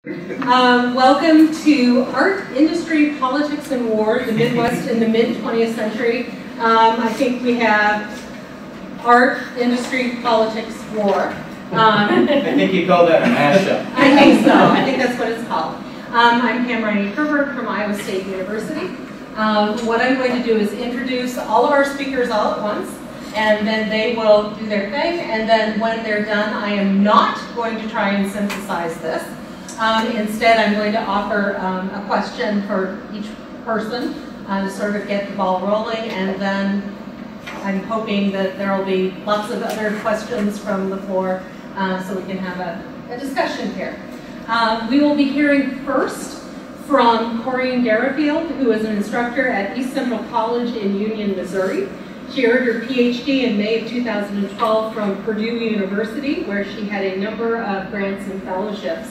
Welcome to Art, Industry, Politics, and War, the Midwest in the Mid-20th Century. I think we have Art, Industry, Politics, War. I think you call that a mashup. I think so. I think that's what it's called. I'm Pam Riney-Herbert from Iowa State University. What I'm going to do is introduce all of our speakers all at once, and then they will do their thing, and then when they're done, I am not going to try and synthesize this. Instead, I'm going to offer a question for each person to sort of get the ball rolling, and then I'm hoping that there will be lots of other questions from the floor so we can have a discussion here. We will be hearing first from Corinne, who is an instructor at East Central College in Union, Missouri. She earned her PhD in May of 2012 from Purdue University, where she had a number of grants and fellowships.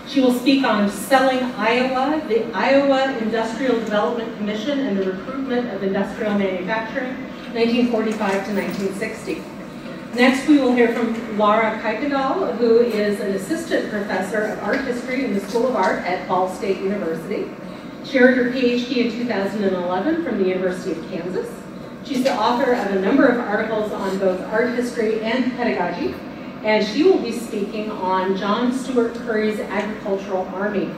She will speak on Selling Iowa, the Iowa Industrial Development Commission, and the Recruitment of Industrial Manufacturing, 1945 to 1960. Next, we will hear from Laura Kuykendall, who is an assistant professor of art history in the School of Art at Ball State University. She earned her PhD in 2011 from the University of Kansas. She's the author of a number of articles on both art history and pedagogy, and she will be speaking on John Stuart Curry's Agricultural Army.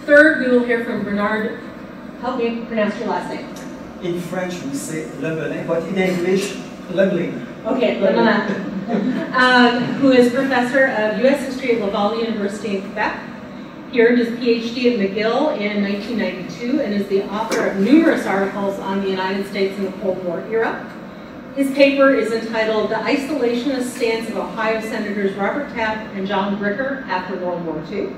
Third, we will hear from Bernard. Help me pronounce your last name. In French, we say Lebelin, but in English, Lebelin. Okay, Lebelin. Who is professor of U.S. history at Laval University in Quebec. He earned his PhD at McGill in 1992 and is the author of numerous articles on the United States in the Cold War era. His paper is entitled The Isolationist Stance of Ohio Senators Robert Taft and John Bricker After World War II.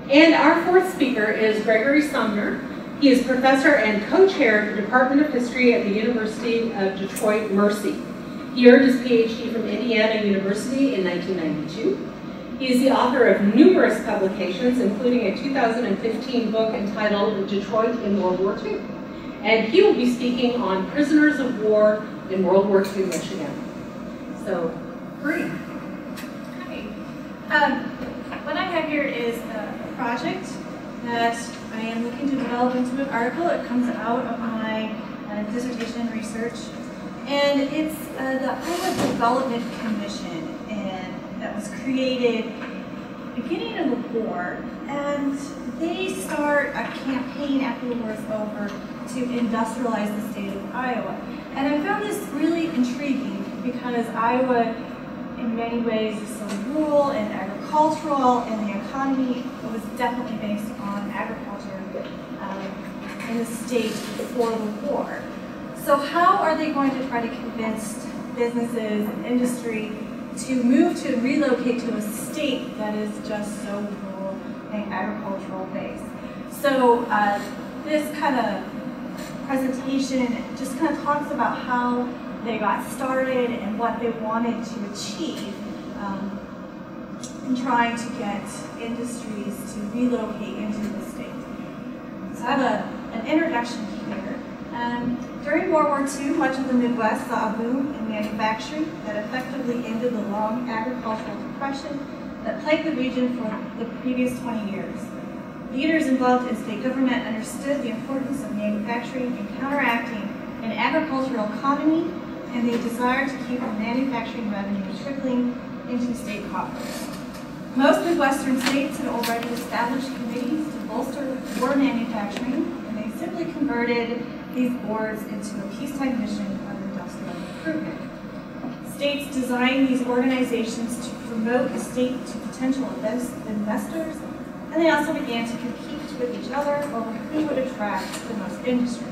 And our fourth speaker is Gregory Sumner. He is professor and co-chair of the Department of History at the University of Detroit Mercy. He earned his PhD from Indiana University in 1992. He is the author of numerous publications, including a 2015 book entitled Detroit in World War II. And he will be speaking on prisoners of war in World War II Michigan. So, Corinne. Hi. What I have here is a project that I am looking to develop into an article. It comes out of my dissertation and research. And it's the Iowa Development Commission, and that was created beginning of the war. And they start a campaign after the war is over to industrialize the state of Iowa. And I found this really intriguing because Iowa, in many ways, is so rural and agricultural, and the economy was definitely based on agriculture in the state before the war. So how are they going to try to convince businesses and industry to move to relocate to a state that is just so rural and agricultural based? So this kind of presentation just kind of talks about how they got started and what they wanted to achieve in trying to get industries to relocate into the state. So I have an introduction here. During World War II, much of the Midwest saw a boom in manufacturing that effectively ended the long agricultural depression that plagued the region for the previous 20 years. Leaders involved in state government understood the importance of manufacturing and counteracting an agricultural economy, and they desired to keep the manufacturing revenue trickling into state coffers. Most Midwestern states had already established committees to bolster war manufacturing, and they simply converted these boards into a peacetime mission of industrial recruitment. States designed these organizations to promote the state to potential investors, and they also began to compete with each other over who would attract the most industry.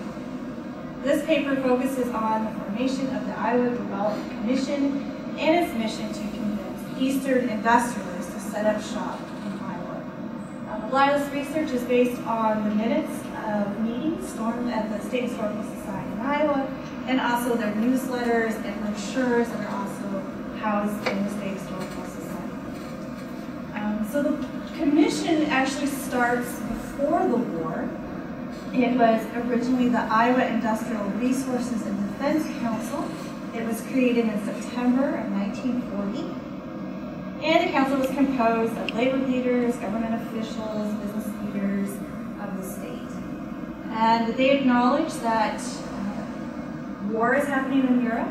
This paper focuses on the formation of the Iowa Development Commission and its mission to convince Eastern industrialists to set up shop in Iowa. A lot of this research is based on the minutes of meetings stormed at the State Historical Society in Iowa, and also their newsletters and brochures that are also housed in the State Historical Society. So the commission actually starts before the war. It was originally the Iowa Industrial Resources and Defense Council. It was created in September of 1940. And the council was composed of labor leaders, government officials, business leaders of the state. And they acknowledged that war is happening in Europe.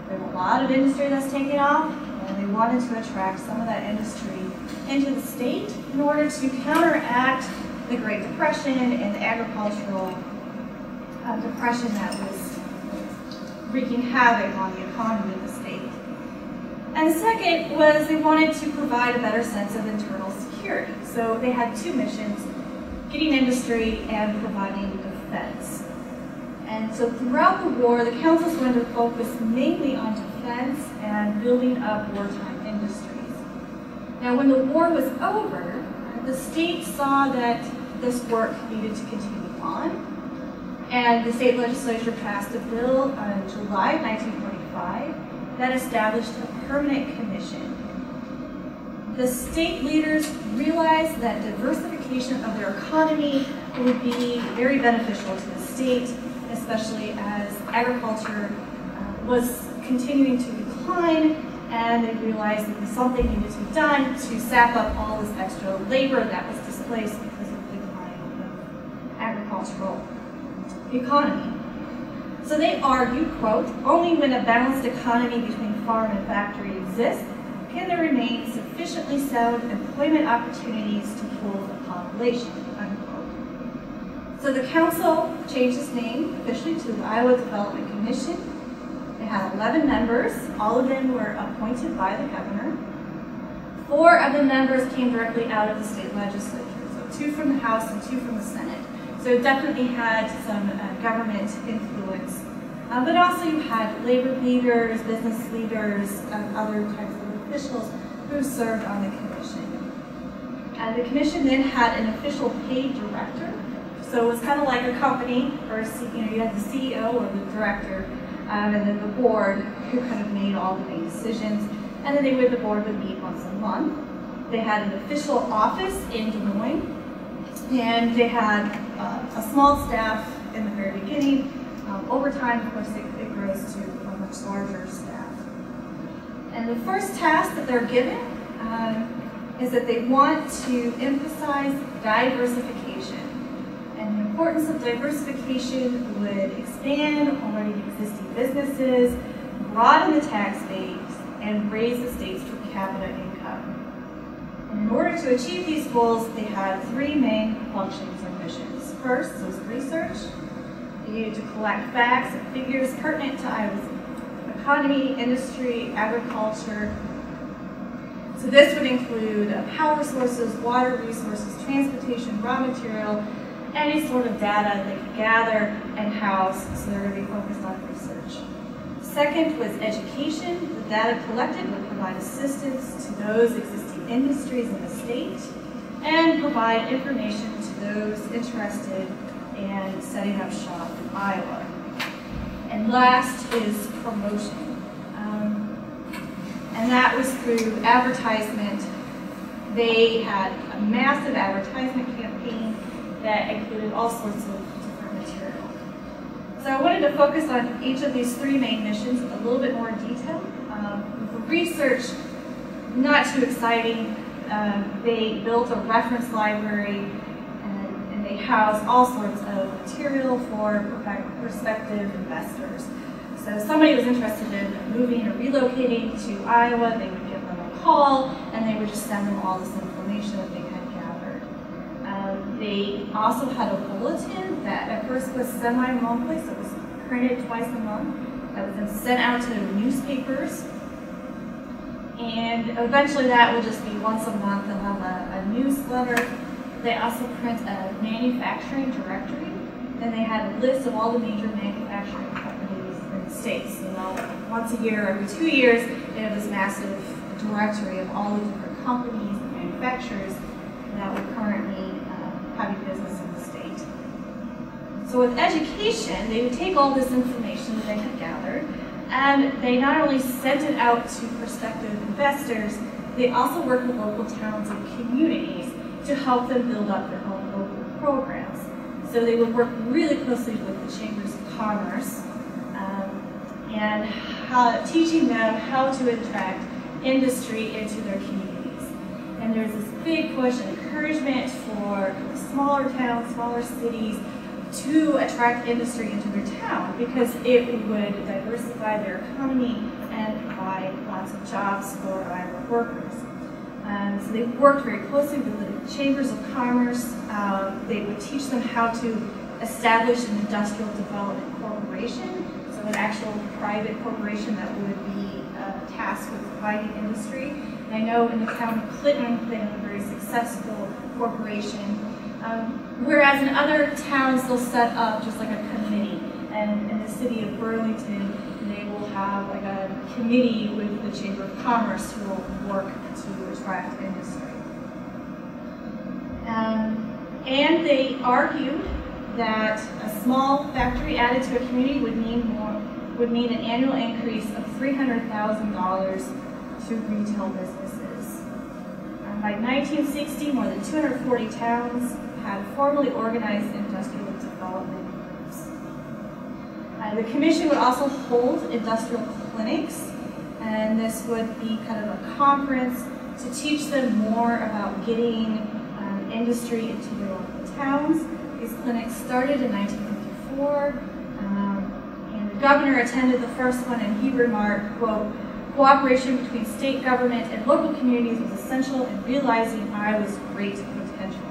There's a lot of industry that's taking off, and they wanted to attract some of that industry into the state in order to counteract the Great Depression and the agricultural depression that was wreaking havoc on the economy of the state. And the second was they wanted to provide a better sense of internal security. So they had two missions, getting industry and providing defense. And so throughout the war, the councils wanted to focus mainly on defense and building up wartime industries. Now, when the war was over, the state saw that this work needed to continue on, and the state legislature passed a bill in July 1945 that established a permanent commission. The state leaders realized that diversification of their economy would be very beneficial to the state, especially as agriculture was continuing to decline, and they realized that something needed to be done to sap up all this extra labor that was displaced because of the decline of agricultural economy. So they argue, quote, only when a balanced economy between farm and factory exists can there remain sufficiently sound employment opportunities to pool the population, unquote. So the council changed its name officially to the Iowa Development Commission. It had 11 members. All of them were appointed by the governor. 4 of the members came directly out of the state legislature, so 2 from the House and 2 from the Senate. So it definitely had some government influence. But also you had labor leaders, business leaders, and other types of officials who served on the commission. And the commission then had an official paid director. So it was kind of like a company, or you had the CEO or the director, and then the board who kind of made all the main decisions. And then the board would meet once a month. They had an official office in Des Moines, and they had a small staff in the very beginning. Over time, of course, it grows to a much larger staff. And the first task that they're given is that they want to emphasize diversification. And the importance of diversification would expand already existing businesses, broaden the tax base, and raise the state's per capita income. And in order to achieve these goals, they had 3 main functions or missions. First was research. They needed to collect facts and figures pertinent to Iowa's economy, industry, agriculture. So this would include power sources, water resources, transportation, raw material, any sort of data they could gather and house, so they're going to be focused on research. Second was education. The data collected would provide assistance to those existing industries in the state and provide information to those interested in setting up shop in Iowa. And last is promotion. And that was through advertisement. They had a massive advertisement campaign that included all sorts of different material. So I wanted to focus on each of these 3 main missions in a little bit more detail. For research, not too exciting. They built a reference library and they housed all sorts of material for prospective investors. So if somebody was interested in moving or relocating to Iowa, they would give them a call and they would just send them all this information that they had gathered. They also had a bulletin that at first was semi-monthly, so it was printed twice a month. That was then sent out to newspapers. And eventually that will just be once a month. They'll have a newsletter. They also print a manufacturing directory. And they had a list of all the major manufacturing companies in the States. You know, once a year, every 2 years, they have this massive directory of all the different companies and manufacturers that were currently having business in the state. So with education, they would take all this information that they had gathered, and they not only sent it out to prospective investors, they also worked with local towns and communities to help them build up their own local programs. So they would work really closely with the chambers of commerce and teaching them how to attract industry into their communities. And there's this big push and encouragement for smaller towns, smaller cities to attract industry into their town because it would diversify their economy and provide lots of jobs for Iowa workers. So they worked very closely with the chambers of commerce. They would teach them how to establish an industrial development corporation, so an actual private corporation that would be tasked with providing industry. And I know in the town of Clinton, they have a very successful corporation. Whereas in other towns, they'll set up just like a committee. And in the city of Burlington, they will have like a committee with the Chamber of Commerce who will work to attract industry. And they argued that a small factory added to a community would mean an annual increase of $300,000 to retail businesses. By 1960, more than 240 towns had formally organized industrial development groups. The commission would also hold industrial clinics, and this would be kind of a conference to teach them more about getting industry into their local towns. These clinics started in 1954, and the governor attended the first one, and he remarked, quote, "Cooperation between state government and local communities was essential in realizing Iowa's great potential."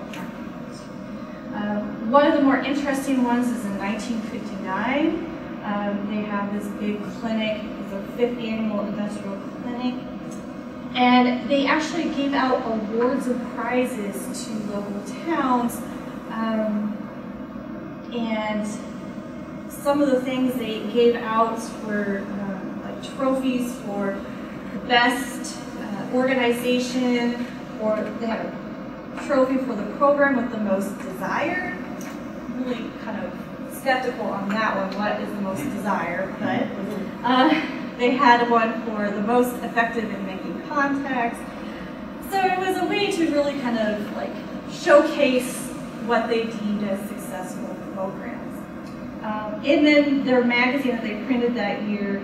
One of the more interesting ones is in 1959. They have this big clinic, it's a 5th annual industrial clinic, and they actually gave out awards and prizes to local towns, and some of the things they gave out were like trophies for the best organization, or they had a trophy for the program with the most desire. Really kind of skeptical on that one, what is the most desire, but they had one for the most effective in making contacts. So it was a way to really kind of like showcase what they deemed as successful programs. And then their magazine that they printed that year,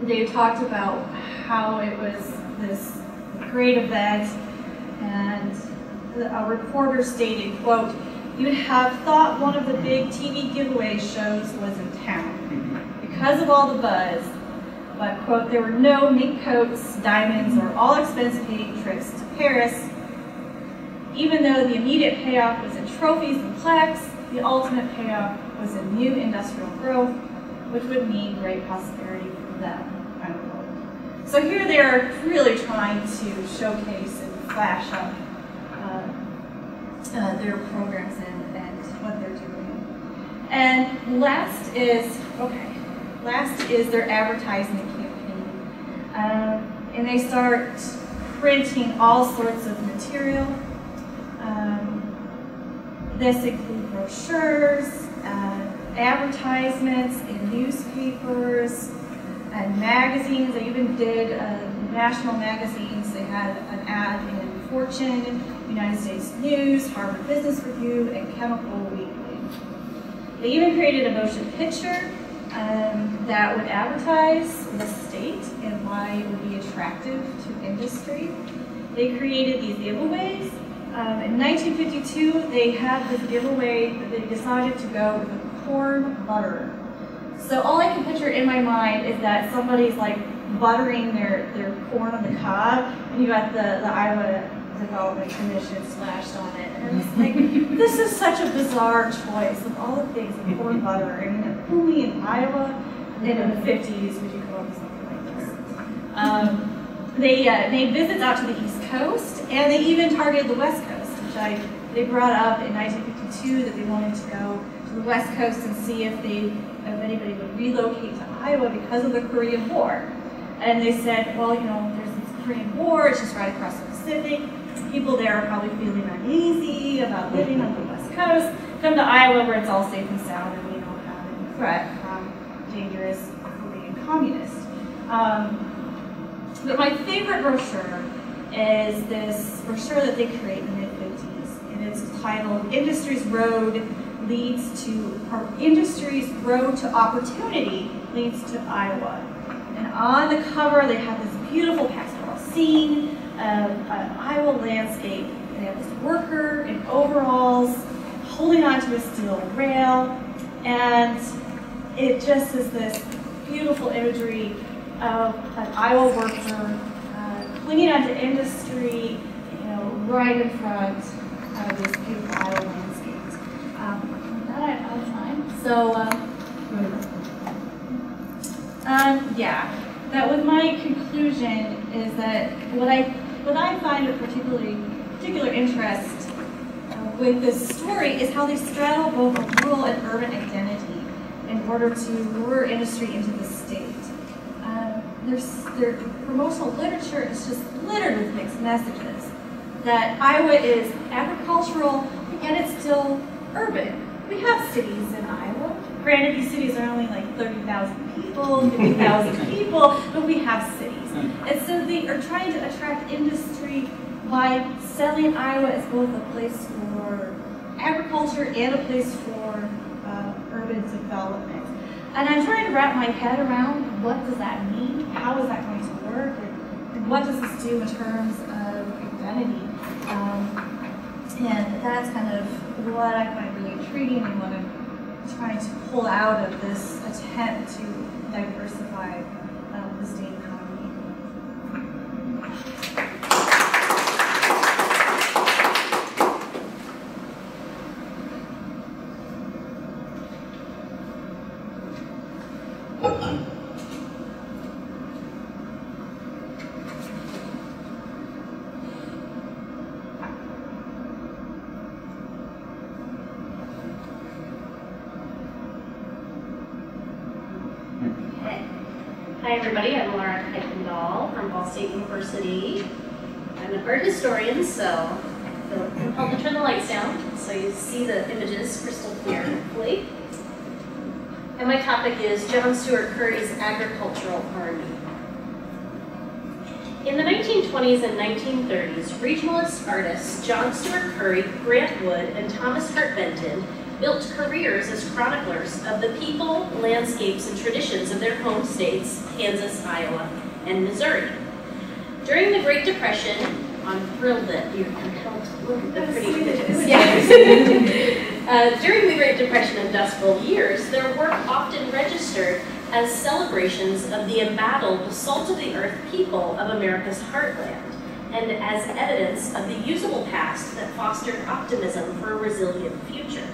they talked about how it was this great event, and a reporter stated, quote, "You'd have thought one of the big TV giveaway shows was in town because of all the buzz, but, quote, there were no mink coats, diamonds, or all-expense paid trips to Paris. Even though the immediate payoff was in trophies and plaques, the ultimate payoff was in new industrial growth, which would mean great prosperity for them." Unquote. So here they are really trying to showcase and flash up their programs and what they're doing. And last is their advertising campaign. And they start printing all sorts of material. This includes brochures, advertisements in newspapers, and magazines. They even did national magazines. They had an ad in Fortune, United States News, Harvard Business Review, and Chemical Weekly. They even created a motion picture that would advertise the state and why it would be attractive to industry. They created these giveaways. In 1952, they had this giveaway that they decided to go with a corn butter. So all I can picture in my mind is that somebody's like buttering their corn on the cob, and you got the Iowa Development Commission splashed on it. And it's like, this is such a bizarre choice of all the things, like corn butter. I mean, only in Iowa, and in the 50s would you come up with something like this. They made visits out to the East Coast, and they even targeted the West Coast, which they brought up in 1952 that they wanted to go to the West Coast and see if anybody would relocate to Iowa because of the Korean War. And they said, well, you know, there's this Korean War, it's just right across the Pacific. People there are probably feeling uneasy about living on the West Coast. Come to Iowa where it's all safe and sound and we don't have any threat from dangerous Korean communists. But my favorite brochure is this brochure that they created in the mid-50s, and it's titled "Industry's Road to Opportunity Leads to Iowa." And on the cover, they have this beautiful pastoral scene an Iowa landscape. They have this worker in overalls holding onto a steel rail, and it just is this beautiful imagery of an Iowa worker clinging onto industry, right in front of this beautiful Iowa landscape. That I have time. So, yeah, that was my conclusion. Is that what I find of particular interest with this story is how they straddle both a rural and urban identity in order to lure industry into the state. Their promotional literature is just littered with mixed messages. That Iowa is agricultural, and it's still urban. We have cities in Iowa. Granted, these cities are only like 30,000 people, 50,000 people, but we have cities. And so they are trying to attract industry by selling Iowa as both a place for agriculture and a place for urban development. And I'm trying to wrap my head around what does that mean? How is that going to work? And what does this do in terms of identity? And that's kind of what I find really intriguing and what I'm trying to pull out of this attempt to diversify the state economy. Hi everybody, I'm Laura Kuykendall from Ball State University. I'm an art historian, so I feel compelled to turn the lights down so you see the images crystal clear, hopefully. And my topic is John Stuart Curry's Agricultural Army. In the 1920s and 1930s, regionalist artists John Stuart Curry, Grant Wood, and Thomas Hart Benton built careers as chroniclers of the people, landscapes, and traditions of their home states, Kansas, Iowa, and Missouri. During the Great Depression, I'm thrilled that you're compelled to look at the pretty images. Yes. During the Great Depression and Dust Bowl years, their work often registered as celebrations of the embattled, salt-of-the-earth people of America's heartland, and as evidence of the usable past that fostered optimism for a resilient future.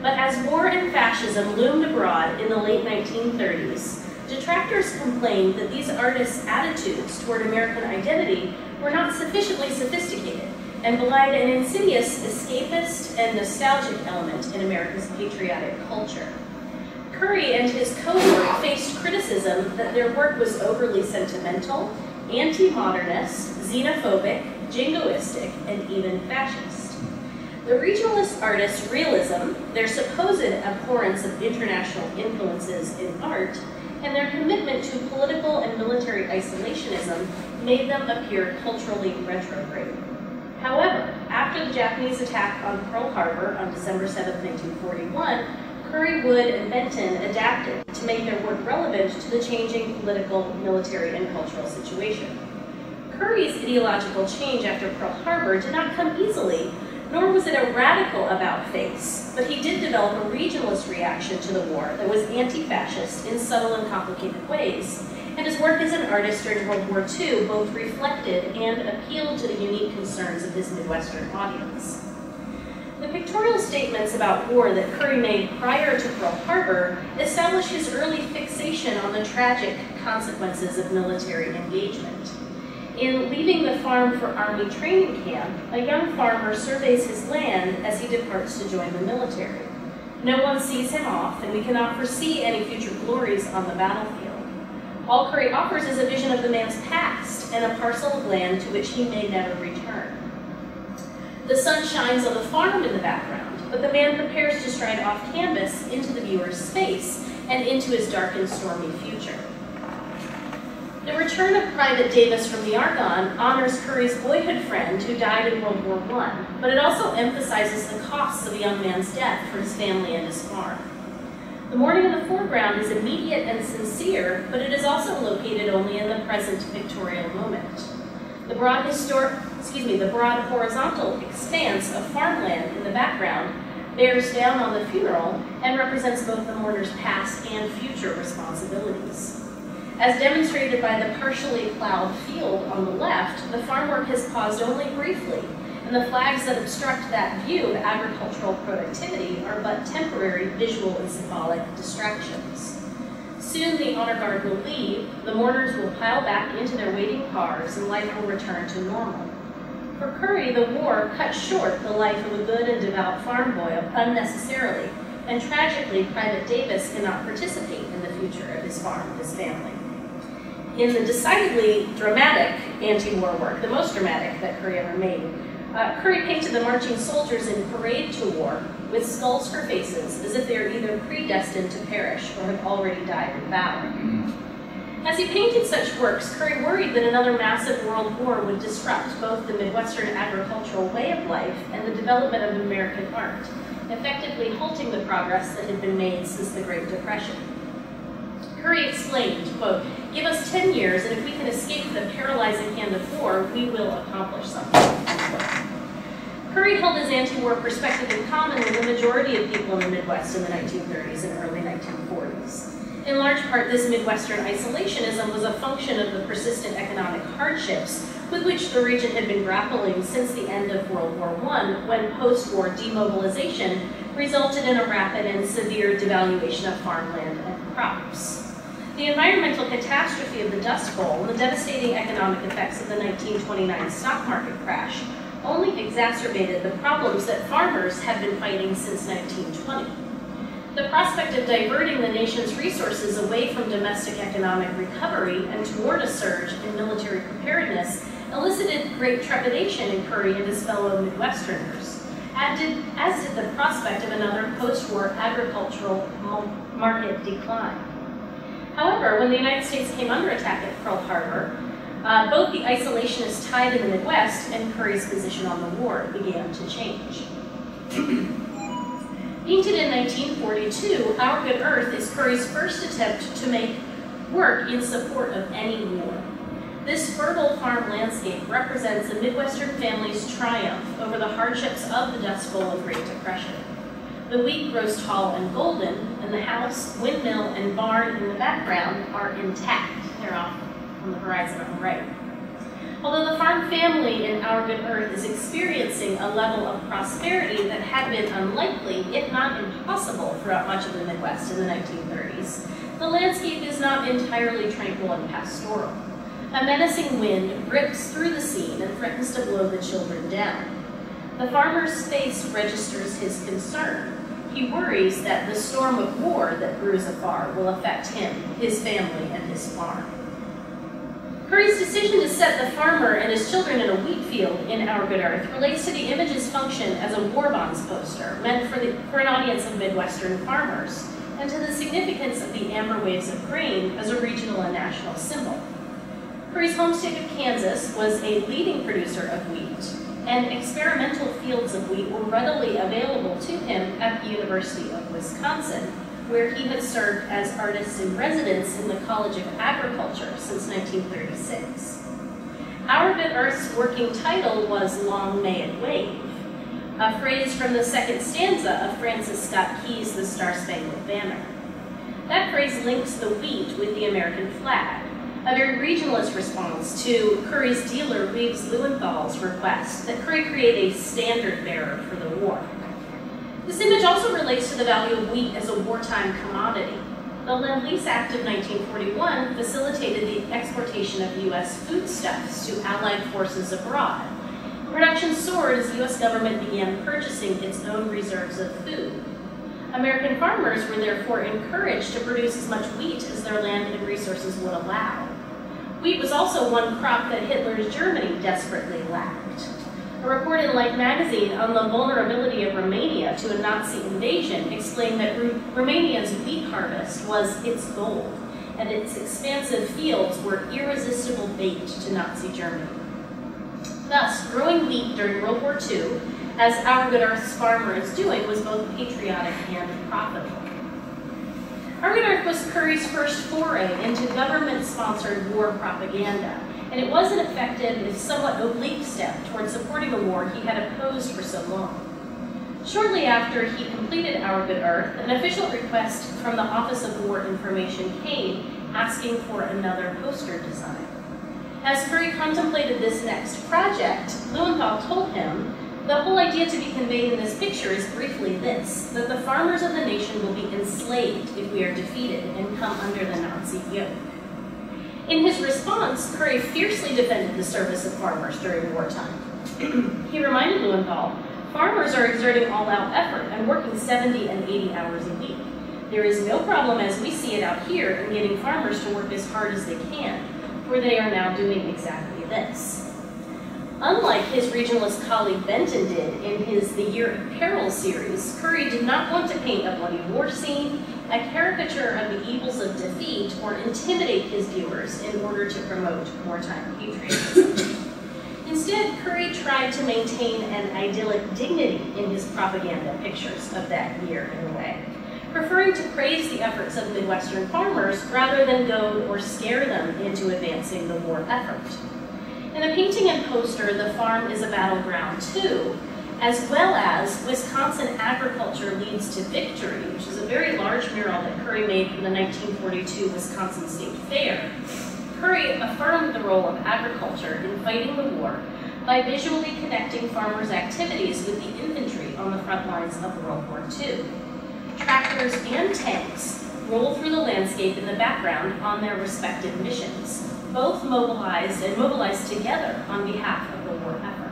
But as war and fascism loomed abroad in the late 1930s, detractors complained that these artists' attitudes toward American identity were not sufficiently sophisticated and belied an insidious escapist and nostalgic element in America's patriotic culture. Curry and his cohort faced criticism that their work was overly sentimental, anti-modernist, xenophobic, jingoistic, and even fascist. The regionalist artists' realism, their supposed abhorrence of international influences in art, and their commitment to political and military isolationism made them appear culturally retrograde. However, after the Japanese attack on Pearl Harbor on December 7, 1941, Curry, Wood, and Benton adapted to make their work relevant to the changing political, military, and cultural situation. Curry's ideological change after Pearl Harbor did not come easily, nor was it a radical about-face, but he did develop a regionalist reaction to the war that was anti-fascist in subtle and complicated ways, and his work as an artist during World War II both reflected and appealed to the unique concerns of his Midwestern audience. The pictorial statements about war that Curry made prior to Pearl Harbor establish his early fixation on the tragic consequences of military engagement. In Leaving the Farm for Army Training Camp, a young farmer surveys his land as he departs to join the military. No one sees him off, and we cannot foresee any future glories on the battlefield. All Curry offers is a vision of the man's past and a parcel of land to which he may never return. The sun shines on the farm in the background, but the man prepares to stride off canvas into the viewer's space and into his dark and stormy future. The return of Private Davis from the Argonne honors Curry's boyhood friend who died in World War I, but it also emphasizes the costs of a young man's death for his family and his farm. The mourning in the foreground is immediate and sincere, but it is also located only in the present pictorial moment. The broad horizontal expanse of farmland in the background bears down on the funeral and represents both the mourner's past and future responsibilities. As demonstrated by the partially plowed field on the left, the farm work has paused only briefly, and the flags that obstruct that view of agricultural productivity are but temporary visual and symbolic distractions. Soon the honor guard will leave, the mourners will pile back into their waiting cars, and life will return to normal. For Curry, the war cut short the life of a good and devout farm boy unnecessarily, and tragically, Private Davis cannot participate in the future of his farm and his family. In the decidedly dramatic anti-war work, the most dramatic that Curry ever made, Curry painted the marching soldiers in parade to war with skulls for faces, as if they are either predestined to perish or have already died in battle. As he painted such works, Curry worried that another massive world war would disrupt both the Midwestern agricultural way of life and the development of American art, effectively halting the progress that had been made since the Great Depression. Curry explained, quote, "Give us 10 years, and if we can escape the paralyzing hand of war, we will accomplish something." Curry held his anti-war perspective in common with the majority of people in the Midwest in the 1930s and early 1940s. In large part, this Midwestern isolationism was a function of the persistent economic hardships with which the region had been grappling since the end of World War I, when post-war demobilization resulted in a rapid and severe devaluation of farmland and crops. The environmental catastrophe of the Dust Bowl and the devastating economic effects of the 1929 stock market crash only exacerbated the problems that farmers had been fighting since 1920. The prospect of diverting the nation's resources away from domestic economic recovery and toward a surge in military preparedness elicited great trepidation in Curry and his fellow Midwesterners, as did the prospect of another post-war agricultural market decline. However, when the United States came under attack at Pearl Harbor, both the isolationist tide in the Midwest and Curry's position on the war began to change. Painted in 1942, Our Good Earth is Curry's first attempt to make work in support of any war. This fertile farm landscape represents a Midwestern family's triumph over the hardships of the Dust Bowl of Great Depression. The wheat grows tall and golden, and the house, windmill, and barn in the background are intact. They're off on the horizon on the right. Although the farm family in Our Good Earth is experiencing a level of prosperity that had been unlikely, if not impossible, throughout much of the Midwest in the 1930s, the landscape is not entirely tranquil and pastoral. A menacing wind rips through the scene and threatens to blow the children down. The farmer's face registers his concern. He worries that the storm of war that brews afar will affect him, his family, and his farm. Curry's decision to set the farmer and his children in a wheat field in Our Good Earth relates to the image's function as a war bonds poster meant for an audience of Midwestern farmers, and to the significance of the amber waves of grain as a regional and national symbol. Curry's home state of Kansas was a leading producer of wheat, and experimental fields of wheat were readily available to him at the University of Wisconsin, where he had served as artist in residence in the College of Agriculture since 1936. Our Good Earth's working title was "Long May It Wave," a phrase from the second stanza of Francis Scott Key's The Star-Spangled Banner. That phrase links the wheat with the American flag, a very regionalist response to Curry's dealer Reeves Lewenthal's request that Curry create a standard bearer for the war. This image also relates to the value of wheat as a wartime commodity. The Lend-Lease Act of 1941 facilitated the exportation of U.S. foodstuffs to Allied forces abroad. Production soared as the U.S. government began purchasing its own reserves of food. American farmers were therefore encouraged to produce as much wheat as their land and resources would allow. Wheat was also one crop that Hitler's Germany desperately lacked. A report in Life magazine on the vulnerability of Romania to a Nazi invasion explained that Romania's wheat harvest was its gold, and its expansive fields were irresistible bait to Nazi Germany. Thus, growing wheat during World War II, as Our Good Earth's farmer is doing, was both patriotic and profitable. Argonauts was Curry's first foray into government-sponsored war propaganda, and it was an effective, if somewhat oblique step towards supporting a war he had opposed for so long. Shortly after he completed Our Good Earth, an official request from the Office of War Information came, asking for another poster design. As Curry contemplated this next project, Lowenthal told him, "The whole idea to be conveyed in this picture is briefly this, that the farmers of the nation will be enslaved if we are defeated and come under the Nazi yoke." In his response, Curry fiercely defended the service of farmers during wartime. He reminded Lowenthal, "Farmers are exerting all-out effort and working 70 and 80 hours a week. There is no problem as we see it out here in getting farmers to work as hard as they can, for they are now doing exactly this." Unlike his regionalist colleague Benton did in his The Year of Peril series, Curry did not want to paint a bloody war scene, a caricature of the evils of defeat, or intimidate his viewers in order to promote wartime patriotism. Instead, Curry tried to maintain an idyllic dignity in his propaganda pictures of that year in a way, preferring to praise the efforts of Midwestern farmers rather than goad or scare them into advancing the war effort. In the painting and poster, The Farm is a Battleground Too, as well as Wisconsin Agriculture Leads to Victory, which is a very large mural that Curry made for the 1942 Wisconsin State Fair. Curry affirmed the role of agriculture in fighting the war by visually connecting farmers' activities with the infantry on the front lines of World War II. Tractors and tanks roll through the landscape in the background on their respective missions, both mobilized together on behalf of the war effort.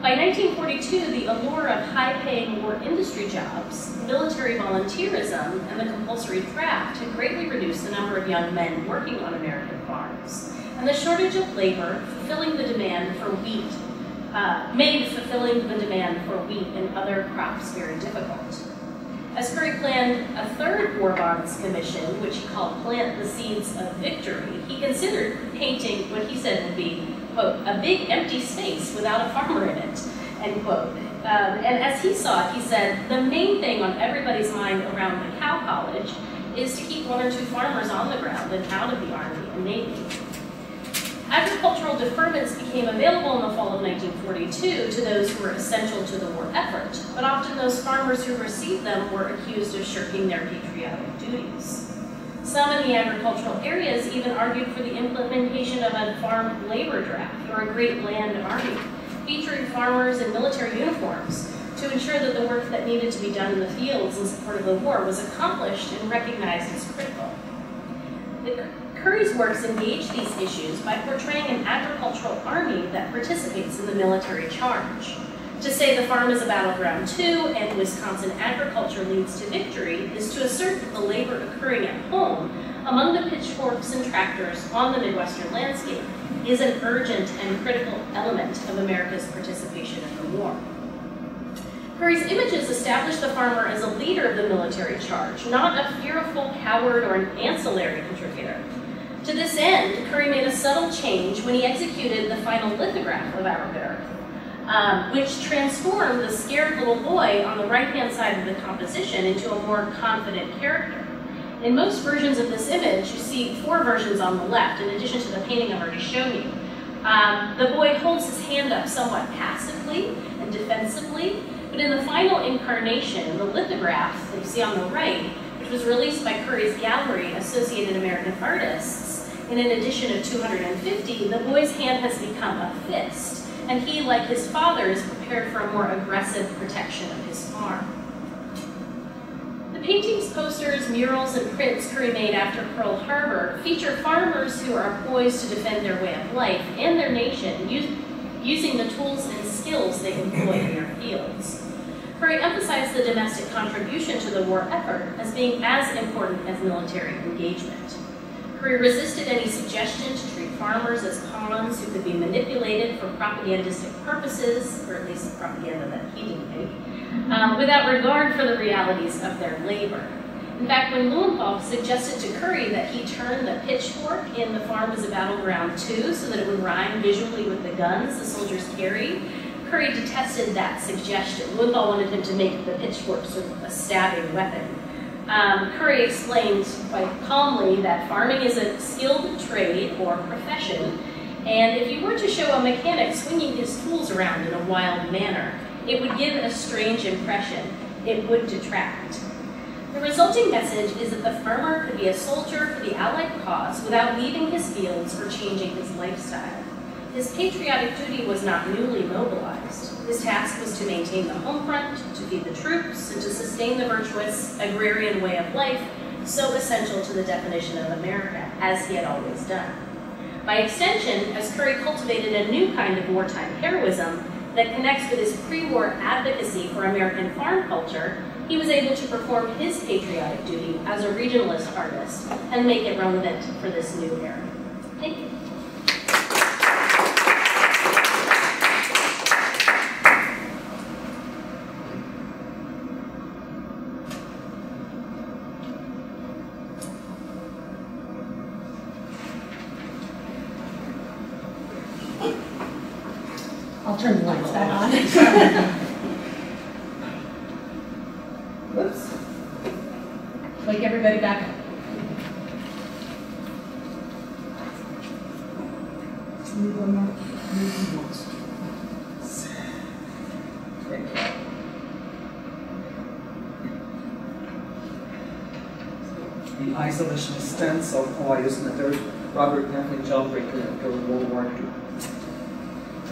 By 1942, the allure of high-paying war industry jobs, military volunteerism, and the compulsory draft had greatly reduced the number of young men working on American farms, and the shortage of labor fulfilling the demand for wheat made fulfilling the demand for wheat and other crops very difficult. As Curry planned a third War Bonds Commission, which he called Plant the Seeds of Victory, he considered painting what he said would be, quote, "a big empty space without a farmer in it," end quote. And as he saw it, he said, "The main thing on everybody's mind around the Cow College is to keep one or two farmers on the ground and out of the Army and Navy." Agricultural deferments became available in the fall of 1942 to those who were essential to the war effort, but often those farmers who received them were accused of shirking their patriotic duties. Some in the agricultural areas even argued for the implementation of a farm labor draft, or a great land army, featuring farmers in military uniforms to ensure that the work that needed to be done in the fields in support of the war was accomplished and recognized as critical. Curry's works engage these issues by portraying an agricultural army that participates in the military charge. To say the farm is a battleground too, and Wisconsin agriculture leads to victory, is to assert that the labor occurring at home among the pitchforks and tractors on the Midwestern landscape is an urgent and critical element of America's participation in the war. Curry's images establish the farmer as a leader of the military charge, not a fearful coward or an ancillary contributor. To this end, Curry made a subtle change when he executed the final lithograph of Our Good Earth, which transformed the scared little boy on the right-hand side of the composition into a more confident character. In most versions of this image, you see 4 versions on the left, in addition to the painting I've already shown you. The boy holds his hand up somewhat passively and defensively, but in the final incarnation, the lithograph that you see on the right, which was released by Curry's gallery, Associated American Artists, in an edition of 250, the boy's hand has become a fist, and he, like his father, is prepared for a more aggressive protection of his farm. The paintings, posters, murals, and prints Curry made after Pearl Harbor feature farmers who are poised to defend their way of life and their nation using the tools and skills they employ in their fields. Curry emphasized the domestic contribution to the war effort as being as important as military engagement. Curry resisted any suggestion to treat farmers as pawns who could be manipulated for propagandistic purposes, or at least propaganda that he didn't make, without regard for the realities of their labor. In fact, when Lowenthal suggested to Curry that he turn the pitchfork in The Farm is a Battleground Too so that it would rhyme visually with the guns the soldiers carried, Curry detested that suggestion. Lowenthal wanted him to make the pitchfork sort of a stabbing weapon. Curry explained quite calmly that farming is a skilled trade or profession, and if you were to show a mechanic swinging his tools around in a wild manner, it would give a strange impression. It would detract. The resulting message is that the farmer could be a soldier for the Allied cause without leaving his fields or changing his lifestyle. His patriotic duty was not newly mobilized. His task was to maintain the home front, to feed the troops, and to sustain the virtuous agrarian way of life so essential to the definition of America, as he had always done. By extension, as Curry cultivated a new kind of wartime heroism that connects with his pre-war advocacy for American farm culture, he was able to perform his patriotic duty as a regionalist artist and make it relevant for this new era. Thank you. I'll turn the lights back on. Whoops. Wake everybody back up. The isolationist stance of Ohio Senators Robert Taft and John Brecker during World War II.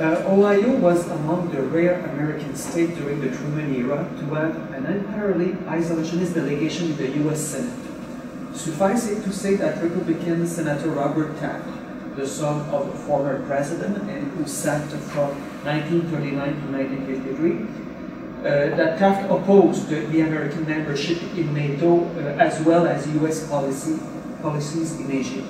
Ohio was among the rare American states during the Truman era to have an entirely isolationist delegation in the U.S. Senate. Suffice it to say that Republican Senator Robert Taft, the son of a former president and who sat from 1939 to 1953, that Taft opposed the American membership in NATO as well as U.S. policies in Asia.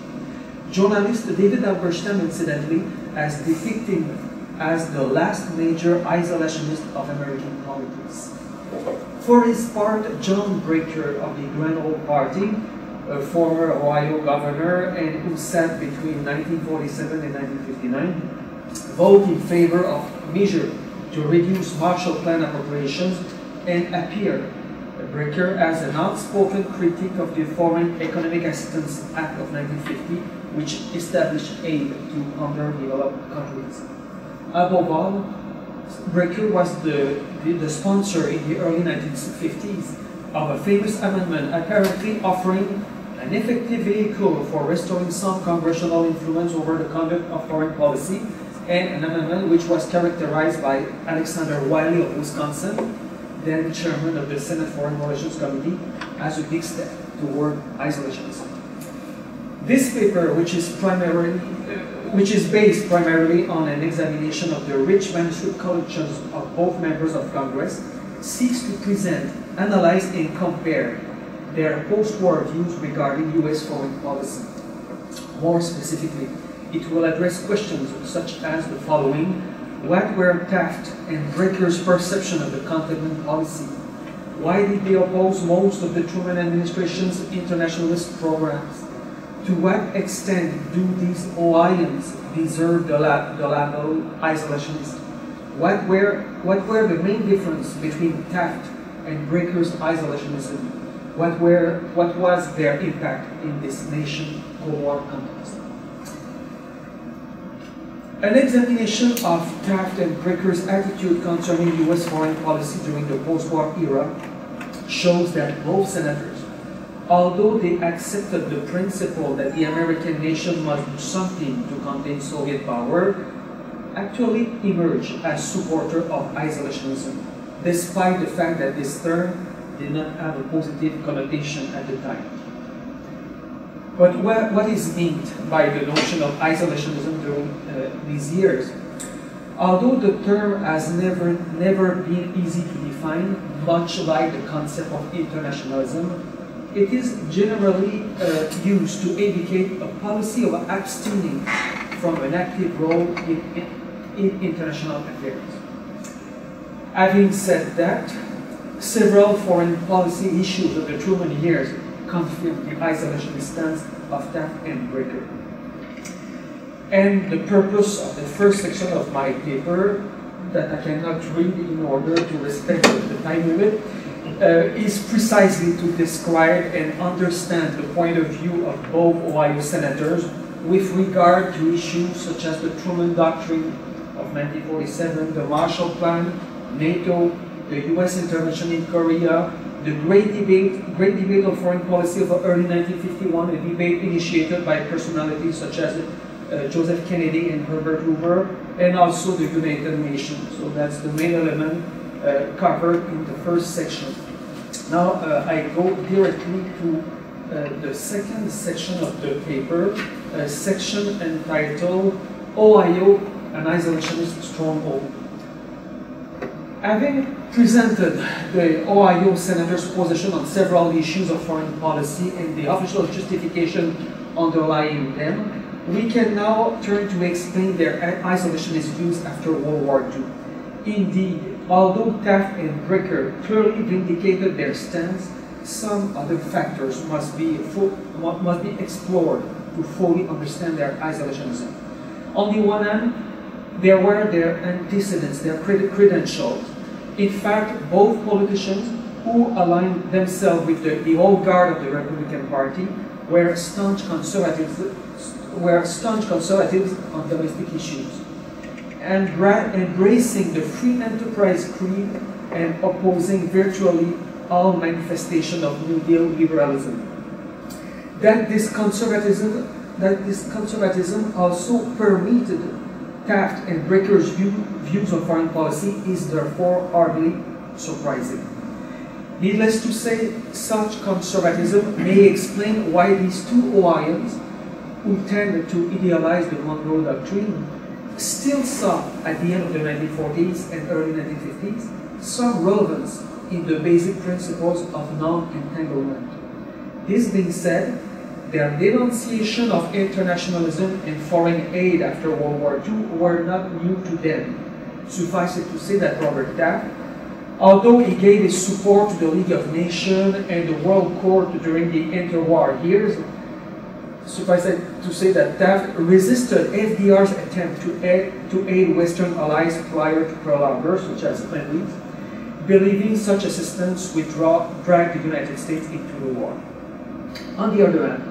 Journalist David Alberstam, incidentally, has depicted him as the last major isolationist of American politics. For his part, John Brecker of the Grand Old Party, a former Ohio governor and who sat between 1947 and 1959, voted in favor of measures to reduce Marshall Plan appropriations and appeared Brecker as an outspoken critic of the Foreign Economic Assistance Act of 1950, which established aid to underdeveloped countries. Above all, Brecker was the sponsor in the early 1950s of a famous amendment apparently offering an effective vehicle for restoring some congressional influence over the conduct of foreign policy, and an amendment which was characterized by Alexander Wiley of Wisconsin, then chairman of the Senate Foreign Relations Committee, as a big step toward isolationism. This paper, which is based primarily on an examination of the rich manuscript collections of both members of Congress, seeks to present, analyze, and compare their post-war views regarding U.S. foreign policy. More specifically, it will address questions such as the following: what were Taft and Brecker's perception of the containment policy? Why did they oppose most of the Truman administration's internationalist programs? To what extent do these Ohioans deserve the label isolationist? What were the main differences between Taft and Brecker's isolationism? What was their impact in this nation war context? An examination of Taft and Brecker's attitude concerning U.S. foreign policy during the post-war era shows that both senators, although they accepted the principle that the American nation must do something to contain Soviet power, actually emerged as supporters of isolationism, despite the fact that this term did not have a positive connotation at the time. But what is meant by the notion of isolationism during these years? Although the term has never been easy to define, much like the concept of internationalism, it is generally used to indicate a policy of abstaining from an active role in international affairs. Having said that, several foreign policy issues of the Truman years confirm the isolationist stance of Taft and Brecker. And the purpose of the first section of my paper, that I cannot read in order to respect the time limit, is precisely to describe and understand the point of view of both Ohio senators with regard to issues such as the Truman Doctrine of 1947, the Marshall Plan, NATO, the U.S. intervention in Korea, the great debate on foreign policy of early 1951, a debate initiated by personalities such as Joseph Kennedy and Herbert Hoover, and also the United Nations. So that's the main element covered in the first section. Now I go directly to the second section of the paper, a section entitled Ohio, an Isolationist Stronghold. Having presented the Ohio Senator's position on several issues of foreign policy and the official justification underlying them, we can now turn to explain their isolationist views after World War II. Indeed, although Taft and Bricker clearly vindicated their stance, some other factors must be explored to fully understand their isolationism. On the one hand, there were their antecedents, their credentials. In fact, both politicians who aligned themselves with the old guard of the Republican Party were staunch conservatives on domestic issues, and embracing the free enterprise creed and opposing virtually all manifestation of New Deal liberalism. That this conservatism also permeated Taft and Bricker's views on foreign policy is therefore hardly surprising. Needless to say, such conservatism may explain why these two Ohioans, who tended to idealize the Monroe Doctrine, still saw at the end of the 1940s and early 1950s some relevance in the basic principles of non-entanglement. This being said, their denunciation of internationalism and foreign aid after World War II were not new to them. Suffice it to say that Robert Taft, although he gave his support to the League of Nations and the World Court during the interwar years, suffice it to say that Taft resisted FDR's attempt to aid Western allies prior to Pearl Harbor, such as Clinton, believing such assistance would drag the United States into the war. On the other hand,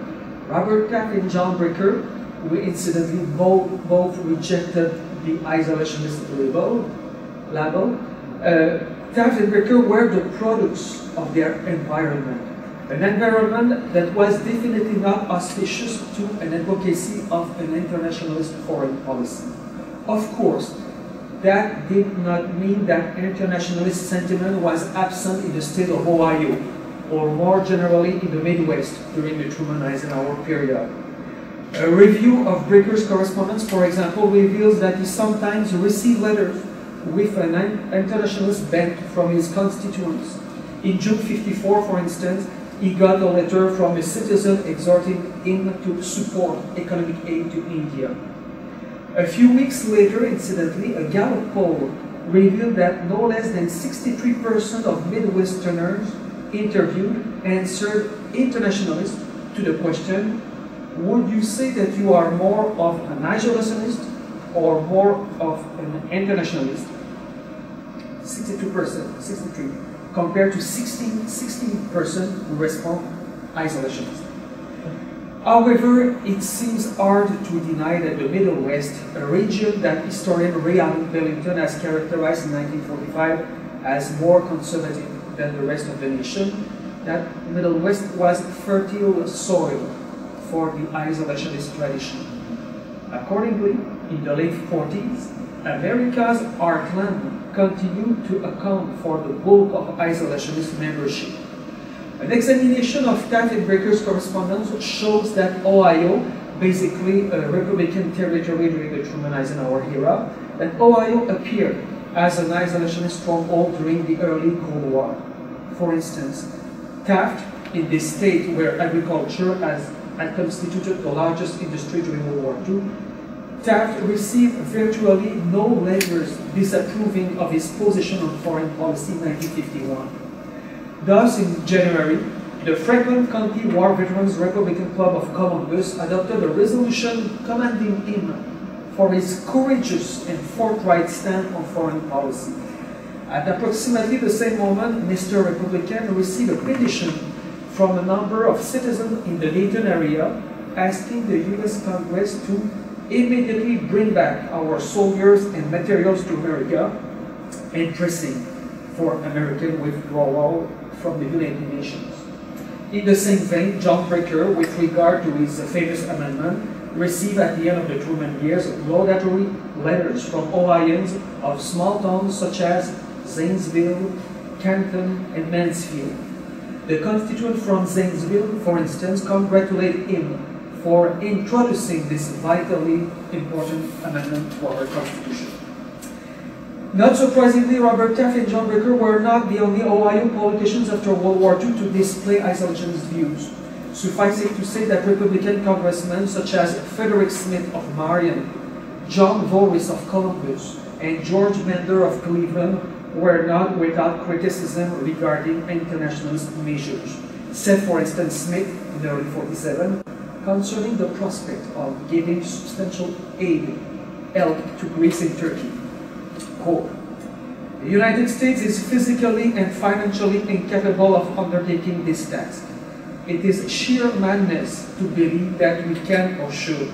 Robert Taft and John Bricker, who incidentally both rejected the isolationist label, Taft and Bricker were the products of their environment. An environment that was definitely not auspicious to an advocacy of an internationalist foreign policy. Of course, that did not mean that internationalist sentiment was absent in the state of Ohio, or more generally in the Midwest during the Truman-Eisenhower period. A review of Bricker's correspondence, for example, reveals that he sometimes received letters with an internationalist bent from his constituents. In June '54, for instance, he got a letter from a citizen exhorting him to support economic aid to India. A few weeks later, incidentally, a Gallup poll revealed that no less than 63% of Midwesterners interviewed answered internationalist to the question, would you say that you are more of an isolationist or more of an internationalist? 62%, 63, compared to 16% who respond isolationist. However, it seems hard to deny that the Middle West, a region that historian Ray Allen Billington has characterized in 1945 as more conservative than the rest of the nation, that Middle West was fertile soil for the isolationist tradition. Accordingly, in the late 40s, America's heartland continued to account for the bulk of isolationist membership. An examination of Taft and Bricker's correspondence shows that Ohio, basically a Republican territory during the Truman-Eisenhower era, that Ohio appeared as an isolationist stronghold during the early Cold War. For instance, Taft, in this state where agriculture had constituted the largest industry during World War II, Taft received virtually no letters disapproving of his position on foreign policy in 1951. Thus, in January, the Franklin County War Veterans Republican Club of Columbus adopted a resolution commending him for his courageous and forthright stand on foreign policy. At approximately the same moment, Mr. Republican received a petition from a number of citizens in the Dayton area asking the U.S. Congress to immediately bring back our soldiers and materials to America and pressing for American withdrawal from the United Nations. In the same vein, John Brecker, with regard to his famous amendment, received at the end of the Truman years laudatory letters from Ohioans of small towns such as Zanesville, Canton, and Mansfield. The constituent from Zanesville, for instance, congratulated him for introducing this vitally important amendment to our Constitution. Not surprisingly, Robert Taft and John Brecker were not the only Ohio politicians after World War II to display isolationist views. Suffice it to say that Republican congressmen such as Frederick Smith of Marion, John Voris of Columbus, and George Bender of Cleveland were not without criticism regarding internationalist measures. Said, for instance, Smith in the early 47, concerning the prospect of giving substantial help to Greece and Turkey. Quote, the United States is physically and financially incapable of undertaking this task. It is sheer madness to believe that we can or should.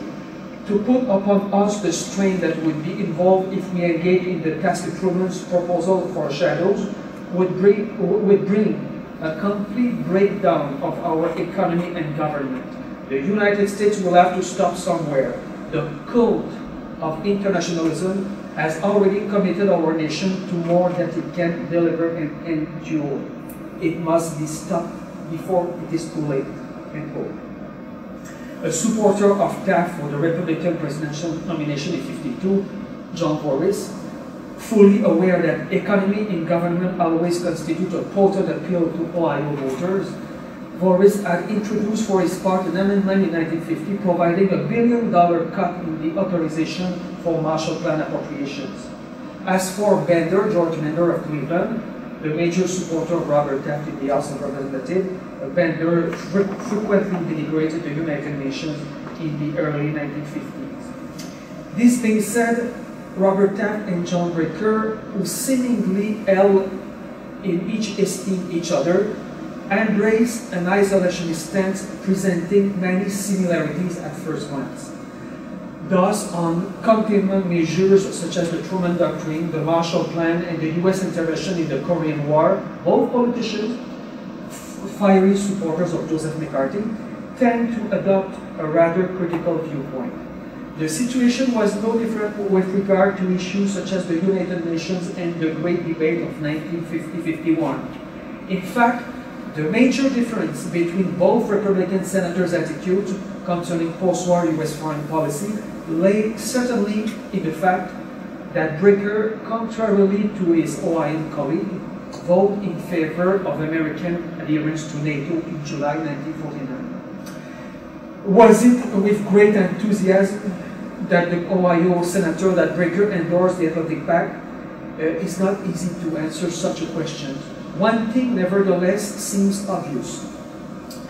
To put upon us the strain that would be involved if we engage in the task Truman's proposal foreshadows would bring a complete breakdown of our economy and government. The United States will have to stop somewhere. The cult of internationalism has already committed our nation to more than it can deliver and endure. It must be stopped before it is too late. End quote. A supporter of Taft for the Republican presidential nomination in '52, John Voris, fully aware that economy in government always constitutes a potent appeal to Ohio voters, Voris had introduced for his part an amendment in 1950 providing $1 billion cut in the authorization for Marshall Plan appropriations. As for Bender, George Bender of Cleveland, the major supporter of Robert Taft in the House of Representatives, Bender frequently denigrated the United Nations in the early 1950s. This being said, Robert Taft and John Brecker, who seemingly held in esteem each other, embraced an isolationist stance presenting many similarities at first glance. Thus, on containment measures such as the Truman Doctrine, the Marshall Plan, and the U.S. intervention in the Korean War, both politicians, fiery supporters of Joseph McCarthy, tend to adopt a rather critical viewpoint. The situation was no different with regard to issues such as the United Nations and the Great Debate of 1950-51. In fact, the major difference between both Republican senators' attitudes concerning post-war U.S. foreign policy lay certainly in the fact that Brecker, contrarily to his Ohioan colleague, voted in favor of American adherence to NATO in July 1949. Was it with great enthusiasm that the Ohio senator that Brecker endorsed the Atlantic Pact? It's not easy to answer such a question. One thing, nevertheless, seems obvious.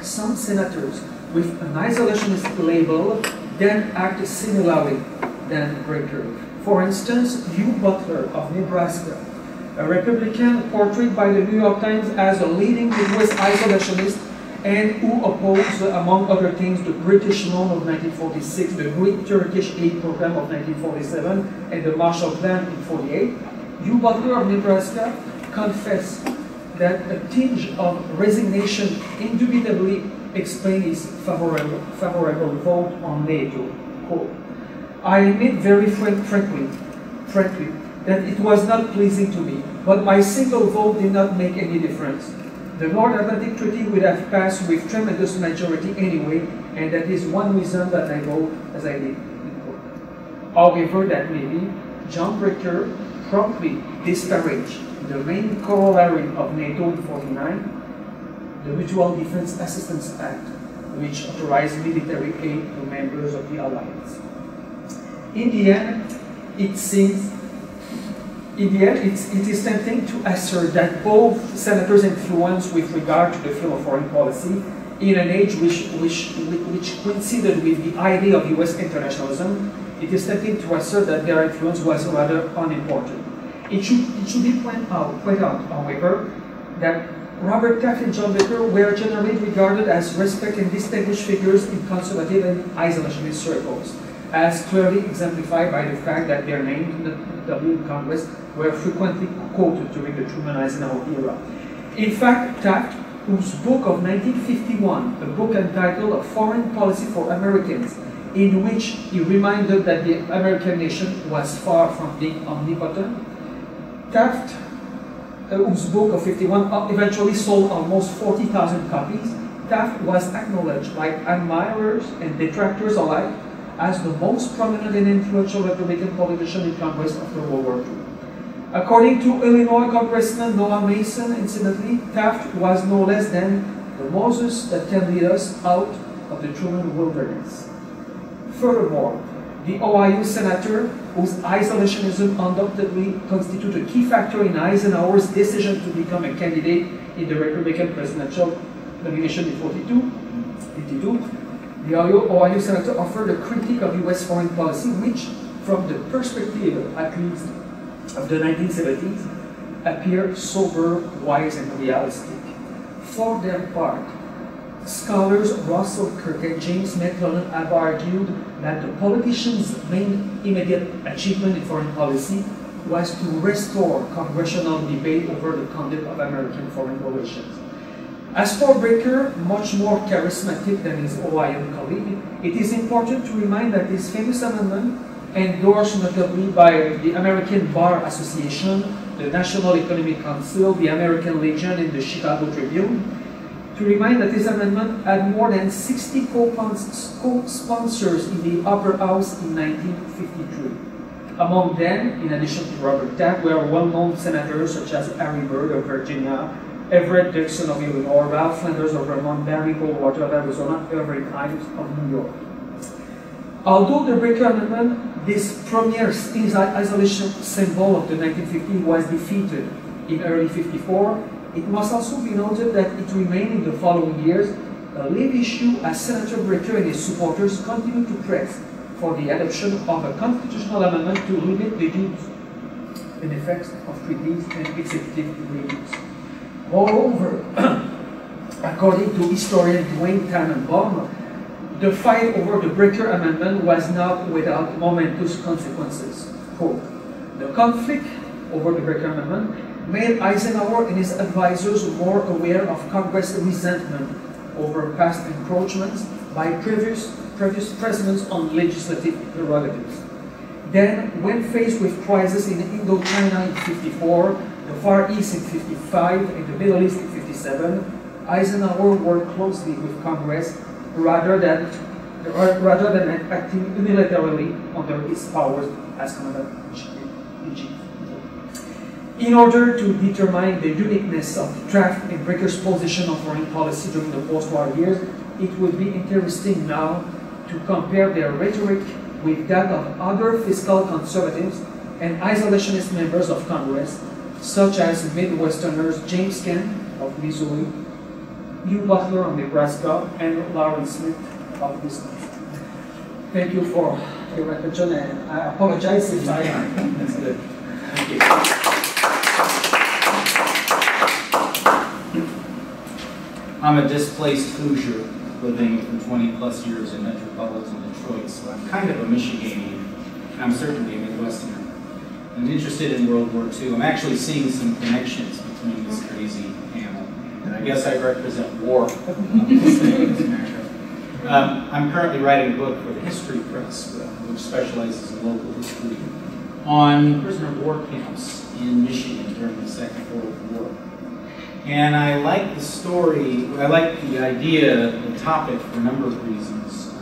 Some senators with an isolationist label then act similarly than Brecker. For instance, Hugh Butler of Nebraska, a Republican portrayed by the New York Times as a leading U.S. isolationist and who opposed, among other things, the British loan of 1946, the Great Turkish Aid Program of 1947, and the Marshall Plan in 1948, Hugh Butler of Nebraska confessed that a tinge of resignation indubitably explained his favorable vote on NATO. Quote, I admit very frankly, that it was not pleasing to me, but my single vote did not make any difference. The North Atlantic Treaty would have passed with tremendous majority anyway, and that is one reason that I vote as I did. However that may be, John Brecker promptly disparaged the main corollary of NATO in 1949, the Mutual Defense Assistance Act, which authorized military aid to members of the Alliance. In the end, it is tempting to assert that both senators' influence with regard to the field of foreign policy in an age which coincided with the idea of U.S. internationalism, it is tempting to assert that their influence was rather unimportant. It should be pointed out, however, that Robert Taft and John Baker were generally regarded as respected and distinguished figures in conservative and isolationist circles, as clearly exemplified by the fact that their names in the W Congress were frequently quoted during the Truman-Eisenhower era. In fact, Taft, whose book of 1951, a book entitled A Foreign Policy for Americans, in which he reminded that the American nation was far from being omnipotent, Taft, whose book of 51 eventually sold almost 40,000 copies, Taft was acknowledged by admirers and detractors alike as the most prominent and influential Republican politician in Congress after World War II. According to Illinois Congressman Noah Mason, incidentally, Taft was no less than the Moses that can lead us out of the Truman wilderness. Furthermore, the Ohio senator, whose isolationism undoubtedly constituted a key factor in Eisenhower's decision to become a candidate in the Republican presidential nomination in 52, the Ohio senator offered a critique of U.S. foreign policy which, from the perspective at least of the 1970s, appeared sober, wise, and realistic. For their part, scholars Russell Kirk and James McClellan have argued that the politicians' main immediate achievement in foreign policy was to restore congressional debate over the conduct of American foreign relations. As for Baker, much more charismatic than his Ohio colleague, it is important to remind that this famous amendment, endorsed notably by the American Bar Association, the National Economic Council, the American Legion, and the Chicago Tribune, to remind that this amendment had more than 60 co-sponsors in the Upper House in 1953. Among them, in addition to Robert Taft, were well-known senators such as Harry Byrd of Virginia, Everett Dirksen of Illinois, Ralph Flanders of Vermont, Barry Goldwater of Arizona, Irving Ives of New York. Although the Baker Amendment, this premier isolation symbol of the 1950s, was defeated in early 54, it must also be noted that it remained in the following years a live issue as Senator Baker and his supporters continued to press for the adoption of a constitutional amendment to limit the use and effects of treaties and executive reviews. Moreover, according to historian Dwayne Tannenbaum, the fight over the Baker Amendment was not without momentous consequences. Quote, the conflict over the Baker Amendment made Eisenhower and his advisors more aware of Congress' resentment over past encroachments by previous presidents on legislative prerogatives. Then, when faced with crises in Indochina in 54, the Far East in 55, and the Middle East in 57, Eisenhower worked closely with Congress rather than acting unilaterally under his powers as Commander-in-Chief. In order to determine the uniqueness of Taft and Baker's position on foreign policy during the post-war years, it would be interesting now to compare their rhetoric with that of other fiscal conservatives and isolationist members of Congress, such as Midwesterners James Kent of Missouri, Hugh Butler of Nebraska, and Larry Smith of Wisconsin. Thank you for your attention, and I apologize if I am. Thank you. I'm a displaced Hoosier living for 20 plus years in metropolitan Detroit, so I'm kind of a Michiganian. I'm certainly a Midwesterner. I'm interested in World War II. I'm actually seeing some connections between this crazy panel, and I guess I represent war on this thing in America. I'm currently writing a book for the History Press, which specializes in local history, on prisoner of war camps in Michigan during the Second World War. And I like the story, I like the idea, the topic, for a number of reasons.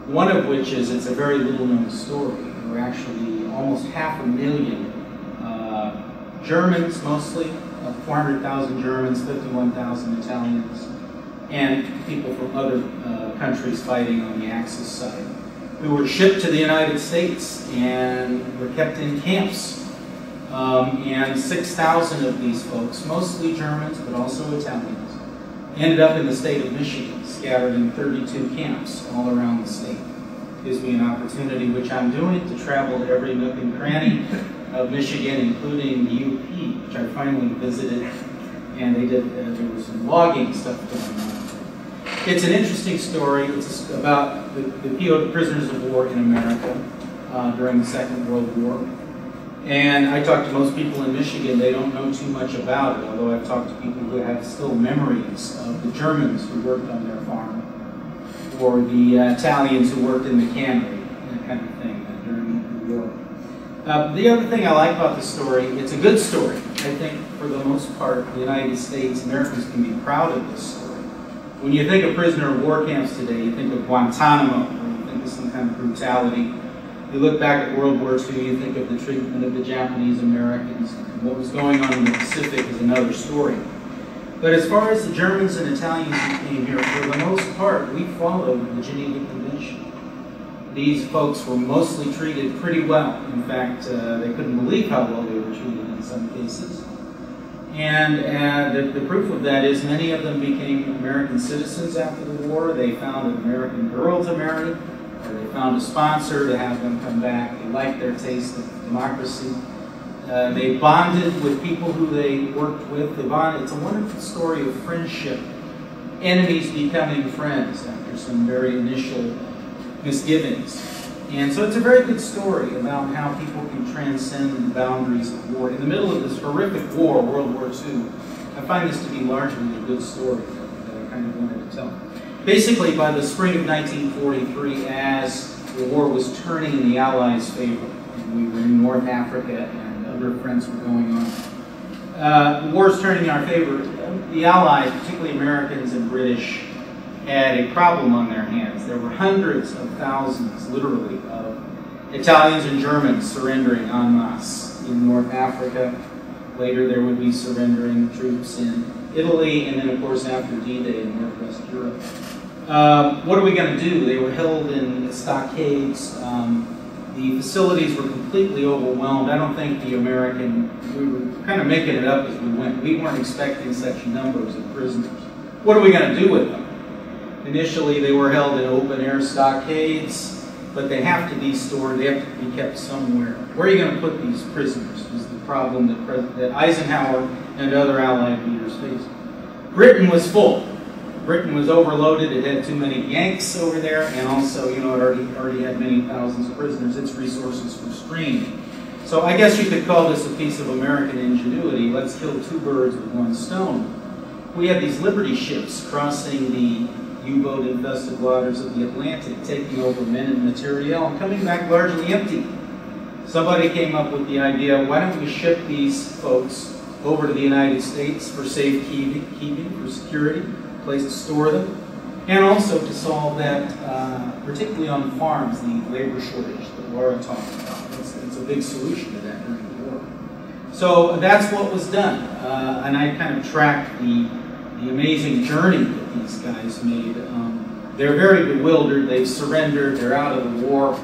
One of which is it's a very little known story. There were actually almost 500,000 Germans, mostly, 400,000 Germans, 51,000 Italians, and people from other countries fighting on the Axis side, who were shipped to the United States and were kept in camps. And 6,000 of these folks, mostly Germans, but also Italians, ended up in the state of Michigan, scattered in 32 camps all around the state. Gives me an opportunity, which I'm doing, to travel to every nook and cranny of Michigan, including the UP, which I finally visited, and they did, there was some logging stuff going on. It's an interesting story. It's about the POW prisoners of war in America during the Second World War. And I talked to most people in Michigan, they don't know too much about it, although I've talked to people who have still memories of the Germans who worked on their farm, or the Italians who worked in the cannery, that kind of thing during the war. The other thing I like about the story, it's a good story. I think for the most part, the United States, Americans can be proud of this story. When you think of prisoner of war camps today, you think of Guantanamo, or you think of some kind of brutality. You look back at World War II, you think of the treatment of the Japanese Americans, and what was going on in the Pacific is another story. But as far as the Germans and Italians who came here, for the most part, we followed the Geneva Convention. These folks were mostly treated pretty well. In fact, they couldn't believe how well they were treated in some cases. And the proof of that is many of them became American citizens after the war. They found an American girl to marry, or they found a sponsor to have them come back. They liked their taste of democracy. They bonded with people who they worked with. It's a wonderful story of friendship, enemies becoming friends after some very initial misgivings. And so it's a very good story about how people can transcend the boundaries of war. In the middle of this horrific war, World War II, I find this to be largely a good story that I kind of wanted to tell. Basically, by the spring of 1943, as the war was turning in the Allies' favor, and we were in North Africa and other fronts were going on, the war is turning in our favor. The Allies, particularly Americans and British, had a problem on their hands. There were hundreds of thousands, literally, of Italians and Germans surrendering en masse in North Africa. Later there would be surrendering troops in Italy, and then of course after D-Day in Northwest Europe. What are we going to do? They were held in stockades. The facilities were completely overwhelmed. I don't think we were kind of making it up as we went. We weren't expecting such numbers of prisoners. What are we going to do with them? Initially, they were held in open-air stockades, but they have to be stored. They have to be kept somewhere. Where are you going to put these prisoners is the problem that Eisenhower and other Allied leaders faced. Britain was full. Britain was overloaded. It had too many Yanks over there, and also, it already had many thousands of prisoners. Its resources were strained. So I guess you could call this a piece of American ingenuity. Let's kill two birds with one stone. We had these Liberty ships crossing the U-boat infested waters of the Atlantic, taking over men and materiel and coming back largely empty. Somebody came up with the idea, why don't we ship these folks over to the United States for safekeeping, for security, a place to store them, and also to solve that, particularly on farms, the labor shortage that Laura talked about. It's a big solution to that during the war. So that's what was done, and I kind of tracked the amazing journey that these guys made. They're very bewildered. They've surrendered. They're out of the war.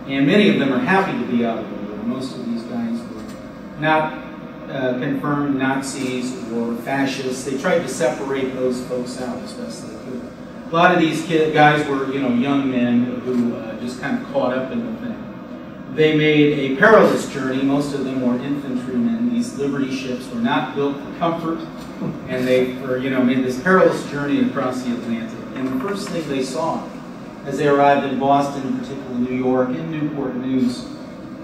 And many of them are happy to be out of the war. Most of these guys were not confirmed Nazis or fascists. They tried to separate those folks out as best they could. A lot of these guys were, young men who just kind of caught up in the thing. They made a perilous journey. Most of them were infantrymen. These Liberty ships were not built for comfort, and they made this perilous journey across the Atlantic. And the first thing they saw as they arrived in Boston, particularly New York, in Newport News,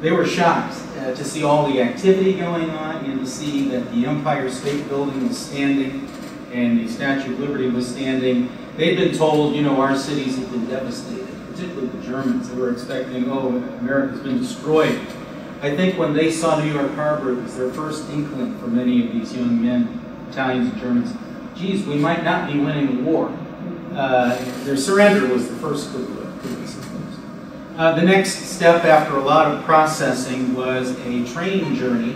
they were shocked to see all the activity going on and to see that the Empire State Building was standing and the Statue of Liberty was standing. They'd been told, our cities have been devastated, particularly the Germans. They were expecting, America's been destroyed. I think when they saw New York Harbor, it was their first inkling for many of these young men, Italians and Germans, geez, we might not be winning the war. Their surrender was the first clue, I suppose. The next step after a lot of processing was a train journey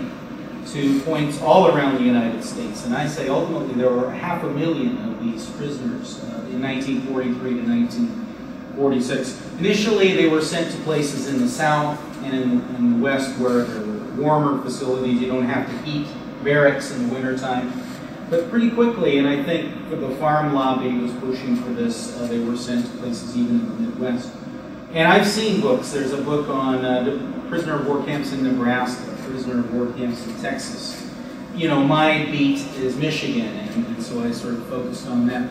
to points all around the United States. And I say ultimately there were 500,000 of these prisoners in 1943 to 1946. Initially they were sent to places in the South and in the West where there were warmer facilities. You don't have to heat barracks in the wintertime. But pretty quickly, and I think the farm lobby was pushing for this, they were sent to places even in the Midwest. And I've seen books. There's a book on the prisoner of war camps in Nebraska, prisoner of war camps in Texas. You know, my beat is Michigan, and so I sort of focused on that.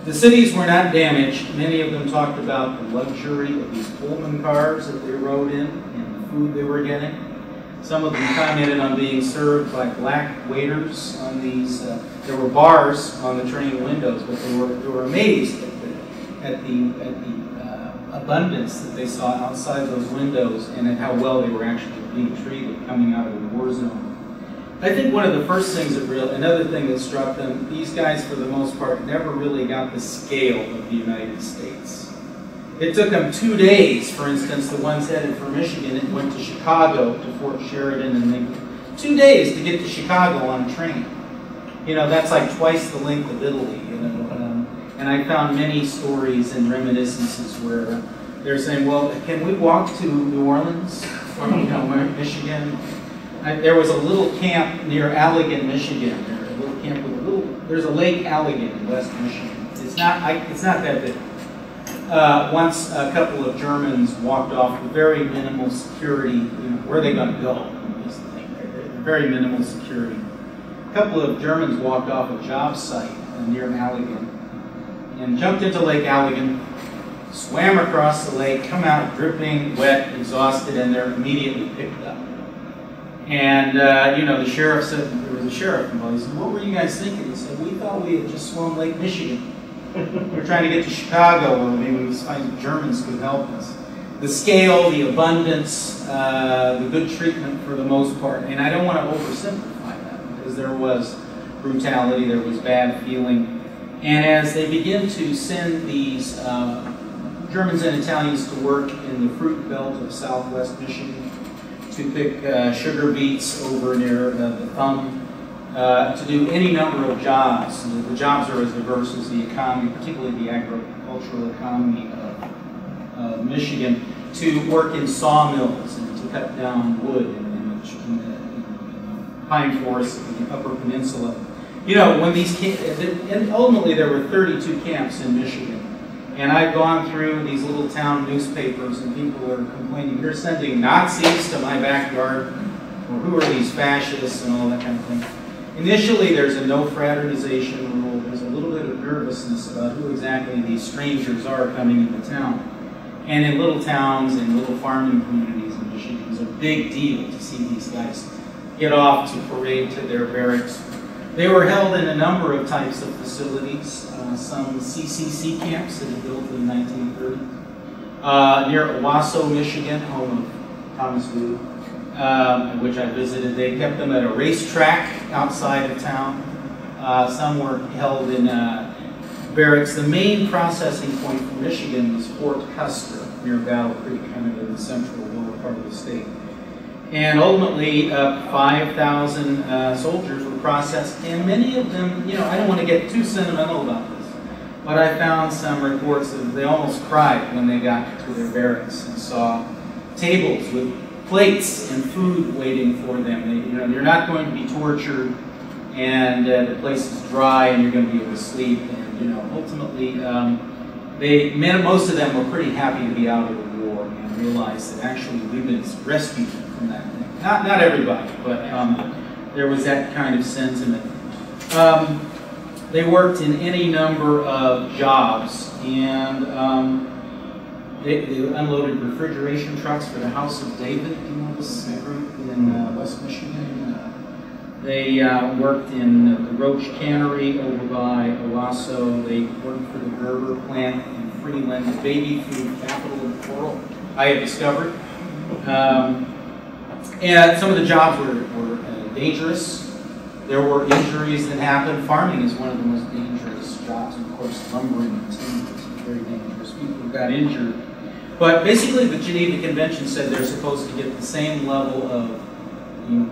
The cities were not damaged. Many of them talked about the luxury of these Pullman cars that they rode in and the food they were getting. Some of them commented on being served by black waiters on these. There were bars on the train windows, but they were amazed at the abundance that they saw outside those windows and at how well they were actually being treated coming out of the war zone. I think one of the first things another thing that struck them, these guys for the most part never really got the scale of the United States. It took them 2 days, for instance, the ones headed for Michigan and went to Chicago, to Fort Sheridan and Lincoln. 2 days to get to Chicago on a train. You know, that's like twice the length of Italy, you know. And I found many stories and reminiscences where they're saying, well, can we walk to New Orleans or, you know, Michigan? There was a little camp near Allegan, Michigan. There's a little camp with there's a Lake Allegan in West Michigan. It's not that big. Once a couple of Germans walked off with very minimal security. You know, where are they going to go? Is the thing. Very minimal security. A couple of Germans walked off a job site near Allegan and jumped into Lake Allegan, swam across the lake, come out dripping, wet, exhausted, and they're immediately picked up. And, you know, the sheriff said, there was a sheriff involved. He said, what were you guys thinking? He said, we thought we had just swum Lake Michigan. We're trying to get to Chicago, or maybe we find the Germans could help us. The scale, the abundance, the good treatment for the most part. And I don't want to oversimplify that, because there was brutality, there was bad feeling. And as they begin to send these Germans and Italians to work in the fruit belt of southwest Michigan, to pick sugar beets over near the Thumb, to do any number of jobs. The jobs are as diverse as the economy, particularly the agricultural economy of Michigan, to work in sawmills and to cut down wood in the pine forests of the Upper Peninsula. You know, when these and ultimately there were 32 camps in Michigan. And I've gone through these little town newspapers and people are complaining, you're sending Nazis to my backyard, or who are these fascists and all that kind of thing. Initially there's a no fraternization rule, there's a little bit of nervousness about who exactly these strangers are coming into town. And in little towns and little farming communities in Michigan, it's a big deal to see these guys get off to parade to their barracks. They were held in a number of types of facilities. Some CCC camps that were built in the 1930s. Near Owasso, Michigan, home of Thomas Wood, which I visited. They kept them at a racetrack outside of town. Some were held in barracks. The main processing point for Michigan was Fort Custer near Battle Creek, kind of in the central lower part of the state. And ultimately, 5,000 soldiers were processed, and many of them, you know, I don't want to get too sentimental about this, but I found some reports that they almost cried when they got to their barracks and saw tables with plates and food waiting for them. You know, you're not going to be tortured, and the place is dry, and you're going to be able to sleep. And you know, ultimately, most of them were pretty happy to be out of the war and realized that actually we've been rescued from that thing. Not everybody, but there was that kind of sentiment. They worked in any number of jobs, and they unloaded refrigeration trucks for the House of David, you know, this group in West Michigan. They worked in the Roach Cannery over by Owasso. They worked for the Gerber plant in Freeland, the baby food capital of the world, I have discovered. And some of the jobs were dangerous. There were injuries that happened. Farming is one of the most dangerous jobs. And of course, lumbering and timber is very dangerous. People got injured. But basically, the Geneva Convention said they're supposed to get the same level of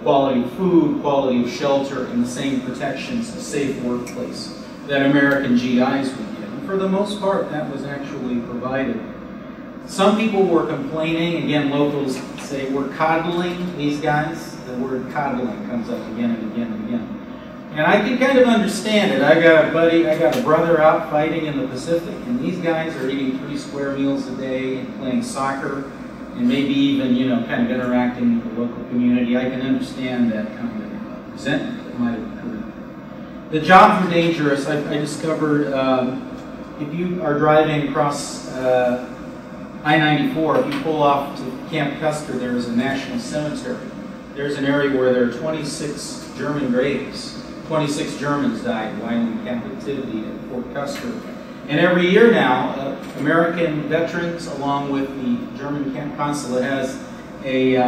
quality of food, quality of shelter, and the same protections, a safe workplace that American GIs would get. And for the most part, that was actually provided. Some people were complaining, again, locals say we're coddling these guys. The word coddling comes up again and again and again. And I can kind of understand it. I got a brother out fighting in the Pacific, and these guys are eating 3 square meals a day and playing soccer, and maybe even, you know, kind of interacting with the local community. I can understand that kind of resentment that might have occurred. The jobs were dangerous. I discovered if you are driving across I-94, if you pull off to Camp Custer, there is a national cemetery. There's an area where there are 26 German graves. 26 Germans died while in captivity at Fort Custer. And every year now, American veterans, along with the German camp consulate, has a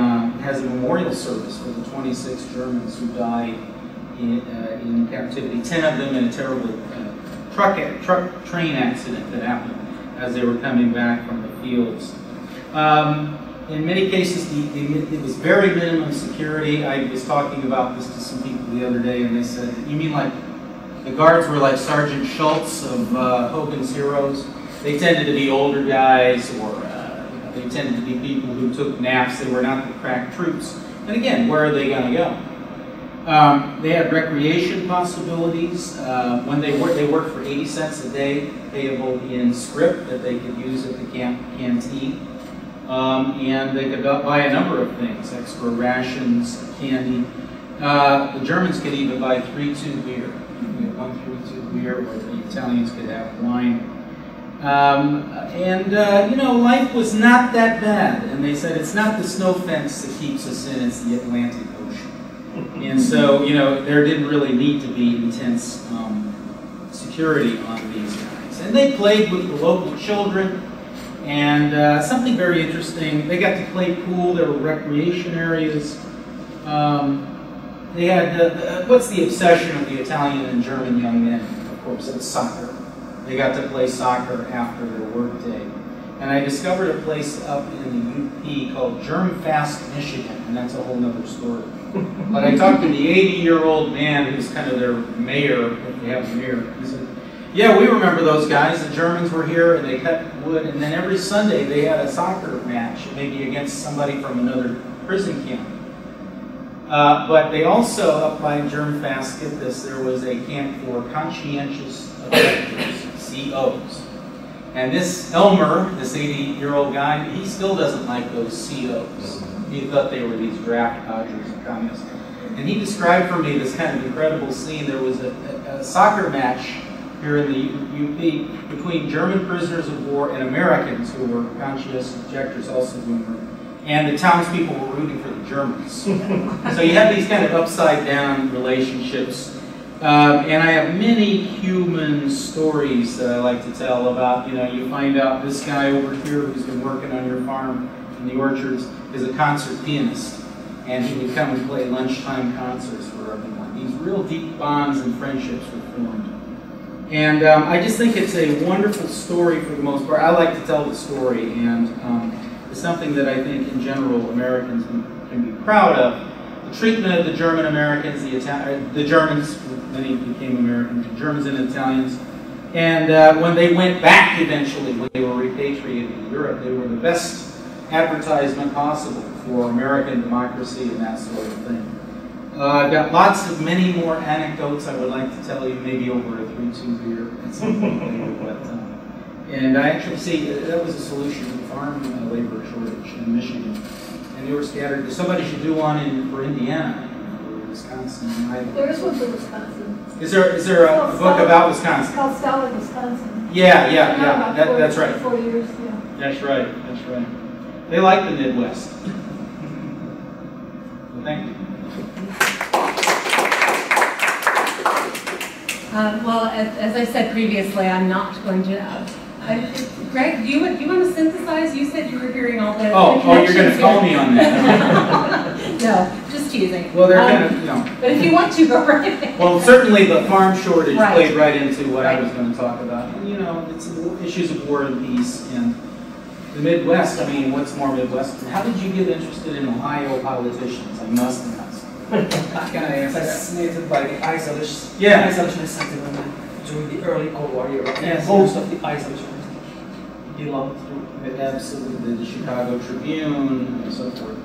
memorial service for the 26 Germans who died in captivity. 10 of them in a terrible train accident that happened as they were coming back from the fields. In many cases, it was very minimum security. I was talking about this to some people the other day, and they said, "You mean like the guards were like Sergeant Schultz of Hogan's Heroes? They tended to be older guys, or they tended to be people who took naps. They were not the crack troops." And again, where are they going to go? They had recreation possibilities. When they worked for 80 cents a day, payable in scrip that they could use at the camp canteen. And they could buy a number of things, extra rations, candy. The Germans could even buy 3-2 beer. You get 1 3-2 beer, or the Italians could have wine. You know, life was not that bad. And they said it's not the snow fence that keeps us in, it's the Atlantic Ocean. And so, you know, there didn't really need to be intense security on these guys. And they played with the local children. And something very interesting, they got to play pool. There were recreation areas. They had, what's the obsession of the Italian and German young men? Of course, it's soccer. They got to play soccer after their work day. And I discovered a place up in the UP called Germfast, Michigan, and that's a whole nother story. But I talked to the 80-year-old man who's kind of their mayor, if they have a mayor. He said, "Yeah, we remember those guys. The Germans were here, and they cut wood, and then every Sunday they had a soccer match, maybe against somebody from another prison camp." But they also, up by Germfast, get this, there was a camp for conscientious objectors, COs. And this Elmer, this 80-year-old guy, he still doesn't like those COs. He thought they were these draft dodgers and communists. And he described for me this kind of incredible scene. There was a soccer match here in the UP between German prisoners of war and Americans who were conscientious objectors also doing work. And the townspeople were rooting for the Germans. So you have these kind of upside-down relationships. And I have many human stories that I like to tell about, you know, you find out this guy over here who's been working on your farm in the orchards is a concert pianist. And he would come and play lunchtime concerts for everyone. These real deep bonds and friendships were formed. And I just think it's a wonderful story for the most part. I like to tell the story, and it's something that I think in general Americans can be proud of. The treatment of the German Americans, the Germans, many became Americans, the Germans and Italians. And when they went back eventually, when they were repatriated to Europe, they were the best advertisement possible for American democracy and that sort of thing. I've got many more anecdotes I would like to tell you, maybe over a 3-2 beer at some point later. But, and I actually see that was a solution to the farm labor shortage in Michigan. And they were scattered. Somebody should do one for Indiana, or Wisconsin. There is one for Wisconsin. Is there a book about Wisconsin? It's called Stalin, Wisconsin. Yeah. That's right. 4 years, yeah. That's right. They like the Midwest. Well, thank you. Well, as I said previously, I'm not going to. Greg, do you want to synthesize? You said you were hearing all the. Oh, you're going to call me on that? No, just teasing. Well, they're kind of, you know. But if you want to, go right ahead. Well, certainly the farm shortage played right into what Right. I was going to talk about. And, you know, it's issues of war and peace and the Midwest. I mean, what's more Midwestern? How did you get interested in Ohio politicians? I must ask. Can I answer? Fascinated by the isolationist sentiment during the early Cold War era. Yes. Most of the isolationists belonged to Midwest. Absolutely, the Chicago Tribune and so forth.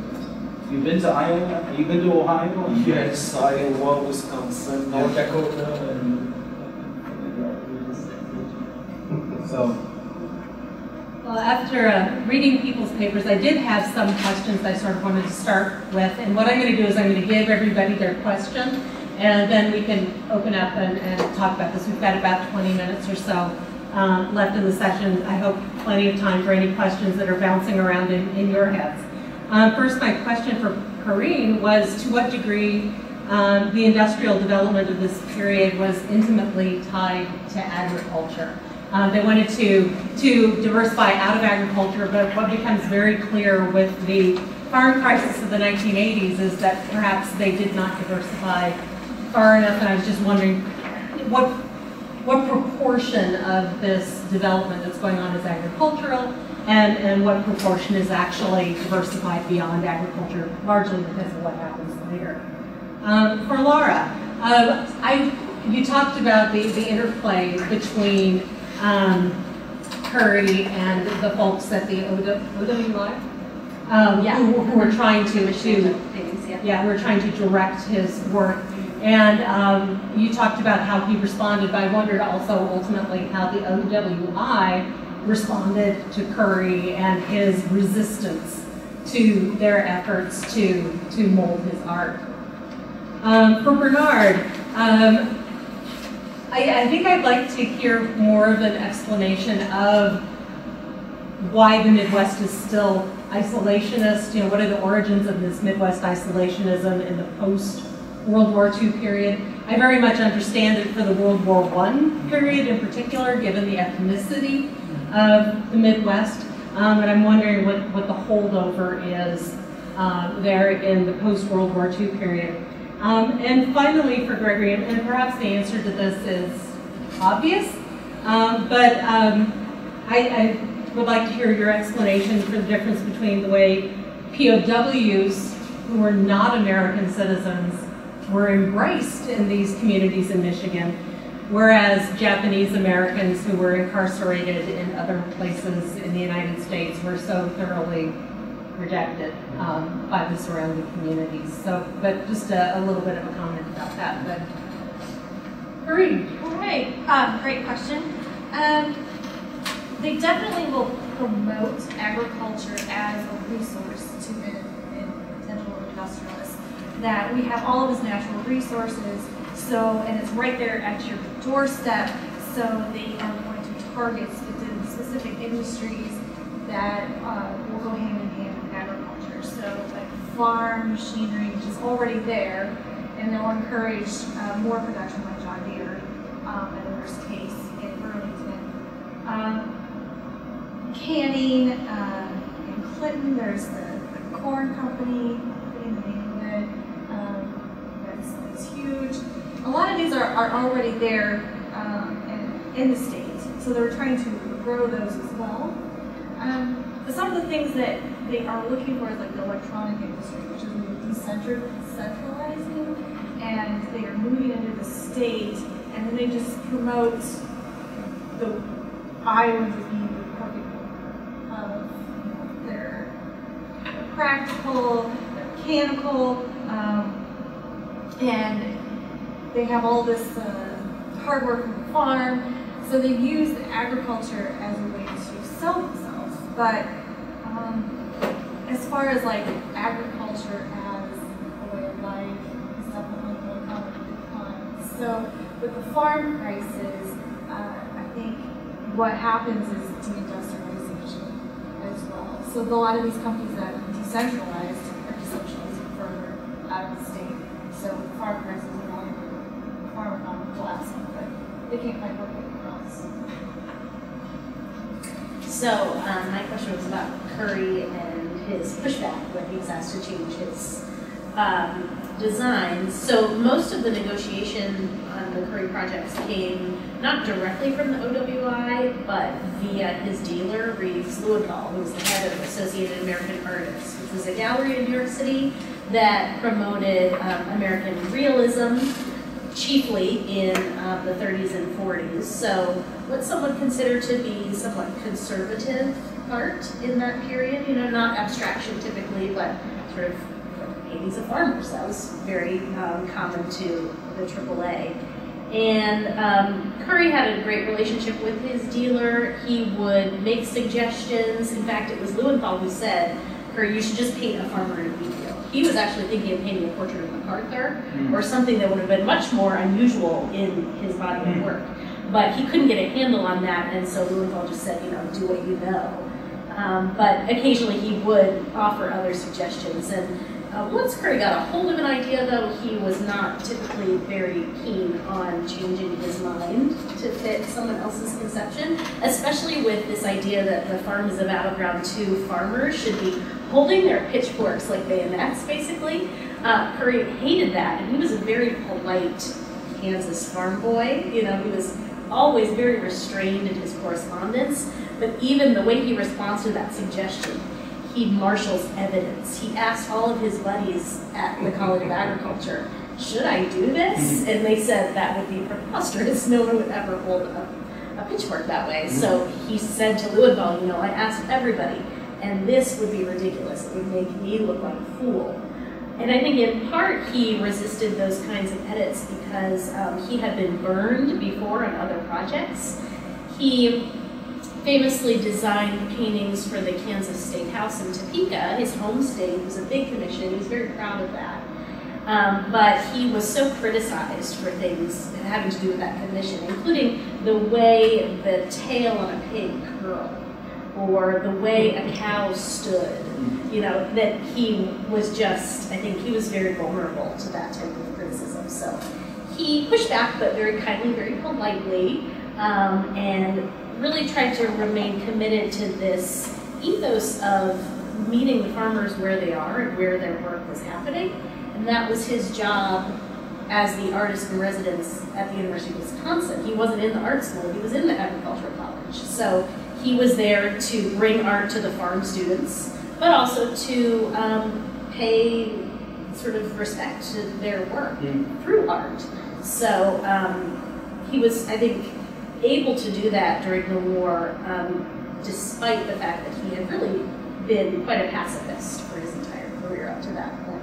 Have you been to Iowa? Have you been to Ohio? Yes, Iowa, Wisconsin, North Dakota, and So, Well, after reading people's papers, I did have some questions I sort of wanted to start with. And what I'm going to do is I'm going to give everybody their question, and then we can open up and talk about this. We've got about 20 minutes or so left in the session. I hope plenty of time for any questions that are bouncing around in your heads. First, my question for Corinne was, to what degree the industrial development of this period was intimately tied to agriculture? They wanted to diversify out of agriculture, but what becomes very clear with the farm crisis of the 1980s is that perhaps they did not diversify far enough, and I was just wondering what proportion of this development that's going on is agricultural, and what proportion is actually diversified beyond agriculture, largely because of what happens later. For Laura, you talked about the interplay between Curry and the folks at the OWI, who were trying who were trying to direct his work. And you talked about how he responded, but I wondered also ultimately how the OWI responded to Curry and his resistance to their efforts to mold his art. For Bernard, I think I'd like to hear more of an explanation of why the Midwest is still isolationist. You know, what are the origins of this Midwest isolationism in the post-World War II period? I very much understand it for the World War I period in particular, given the ethnicity of the Midwest. And I'm wondering what the holdover is there in the post-World War II period. And finally, for Gregory, and perhaps the answer to this is obvious, but I would like to hear your explanation for the difference between the way POWs, who were not American citizens, were embraced in these communities in Michigan, whereas Japanese Americans who were incarcerated in other places in the United States were so thoroughly rejected by the surrounding communities. So, but just a little bit of a comment about that. But Corinne. All right, great question. They definitely will promote agriculture as a resource to potential industrialists. That we have all of these natural resources, so, and it's right there at your doorstep, so they are going to target specific industries that will go hand in hand with agriculture. So like farm machinery, which is already there, and they'll encourage more production like John Deere, in the worst case in Burlington. Canning, in Clinton, there's the corn company, in the name of it, that's huge. A lot of these are already there in the state, so they're trying to grow those as well. Some of the things that they are looking for is like the electronic industry, which is decentralizing, and they are moving into the state, and then they just promote the Iowans as being the perfect they're practical, they're mechanical, and they have all this hard work from the farm, so they use agriculture as a way to sell themselves. But as far as like agriculture as a way of life, it's definitely going to decline. So with the farm prices, I think what happens is deindustrialization as well. So a lot of these companies that decentralized are decentralizing further out of the state. So the farm prices are not farm economy collapsing, but they can't find work anywhere else. So my question was about Curry and his pushback when he was asked to change his designs. So most of the negotiation on the Curry projects came not directly from the OWI, but via his dealer, Reeves Lewenthal, who was the head of Associated American Artists, which was a gallery in New York City that promoted American realism, chiefly in the 30s and 40s. So what some would consider to be somewhat conservative art in that period, you know, not abstraction typically, but sort of paintings of farmers. That was very common to the AAA. And Curry had a great relationship with his dealer. He would make suggestions. In fact, it was Lewenthal who said, Curry, you should just paint a farmer in a wheat field. He was actually thinking of painting a portrait of MacArthur, or something that would have been much more unusual in his body of work. But he couldn't get a handle on that, and so Lewenthal just said, you know, do what you know. But occasionally he would offer other suggestions. And once Curry got a hold of an idea, though, he was not typically very keen on changing his mind to fit someone else's conception, especially with this idea that the farm is a battleground to farmers should be holding their pitchforks like bayonets, basically. Curry hated that, and he was a very polite Kansas farm boy. You know, he was always very restrained in his correspondence, but even the way he responds to that suggestion, he marshals evidence. He asked all of his buddies at the College of Agriculture, should I do this? And they said that would be preposterous. No one would ever hold a pitchfork that way. So he said to Lewenthal, you know, I asked everybody, and this would be ridiculous. It would make me look like a fool. And I think in part he resisted those kinds of edits because he had been burned before on other projects. He famously designed paintings for the Kansas State House in Topeka, his home state. It was a big commission. He was very proud of that. But he was so criticized for things having to do with that commission, including the way the tail on a pig curled, or the way a cow stood, you know, that he was just, I think he was very vulnerable to that type of criticism. So he pushed back, but very kindly, very politely, and really tried to remain committed to this ethos of meeting the farmers where they are and where their work was happening. And that was his job as the artist in residence at the University of Wisconsin. He wasn't in the art school, he was in the agricultural college. So he was there to bring art to the farm students, but also to pay sort of respect to their work through art. So he was, I think, able to do that during the war, despite the fact that he had really been quite a pacifist for his entire career up to that point.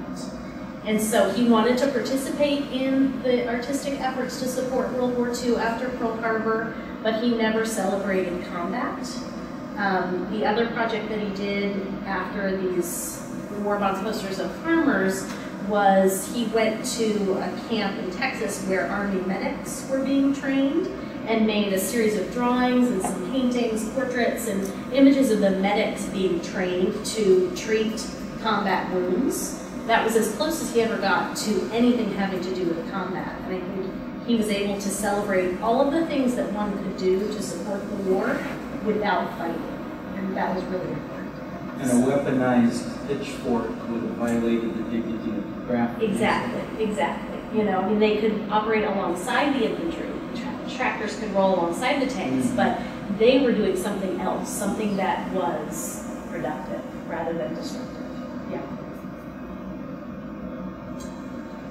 And so he wanted to participate in the artistic efforts to support World War II after Pearl Harbor, but he never celebrated combat. The other project that he did after these war bonds posters of farmers was he went to a camp in Texas where Army medics were being trained, and made a series of drawings and some paintings, portraits, and images of the medics being trained to treat combat wounds. That was as close as he ever got to anything having to do with combat. And I think he was able to celebrate all of the things that one could do to support the war without fighting. And that was really important. And a weaponized pitchfork would have violated the dignity of the craft. Exactly, exactly. You know, I mean, they could operate alongside the infantry. Tractors could roll alongside the tanks, but they were doing something else, something that was productive rather than destructive. Yeah.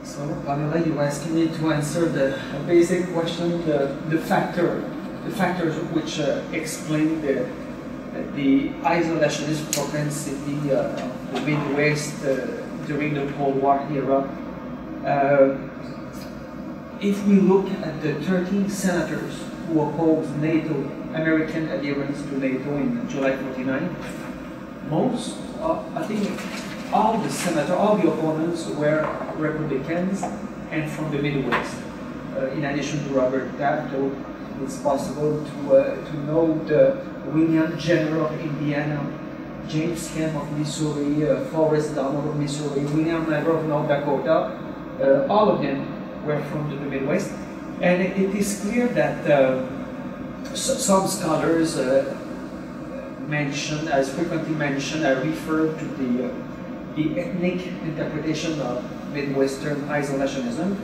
So, Pamela, you asked me to answer the basic question, the factors which explain the isolationist propensity of the Midwest during the Cold War era. If we look at the 13 senators who opposed NATO, American adherence to NATO in July 49, most, I think all the senators, all the opponents were Republicans and from the Midwest. In addition to Robert Taft, it's possible to know the William Jenner of Indiana, James Kemp of Missouri, Forrest Donald of Missouri, William Lever of North Dakota, all of them were from the Midwest. And it is clear that some scholars frequently mention, refer to the ethnic interpretation of Midwestern isolationism.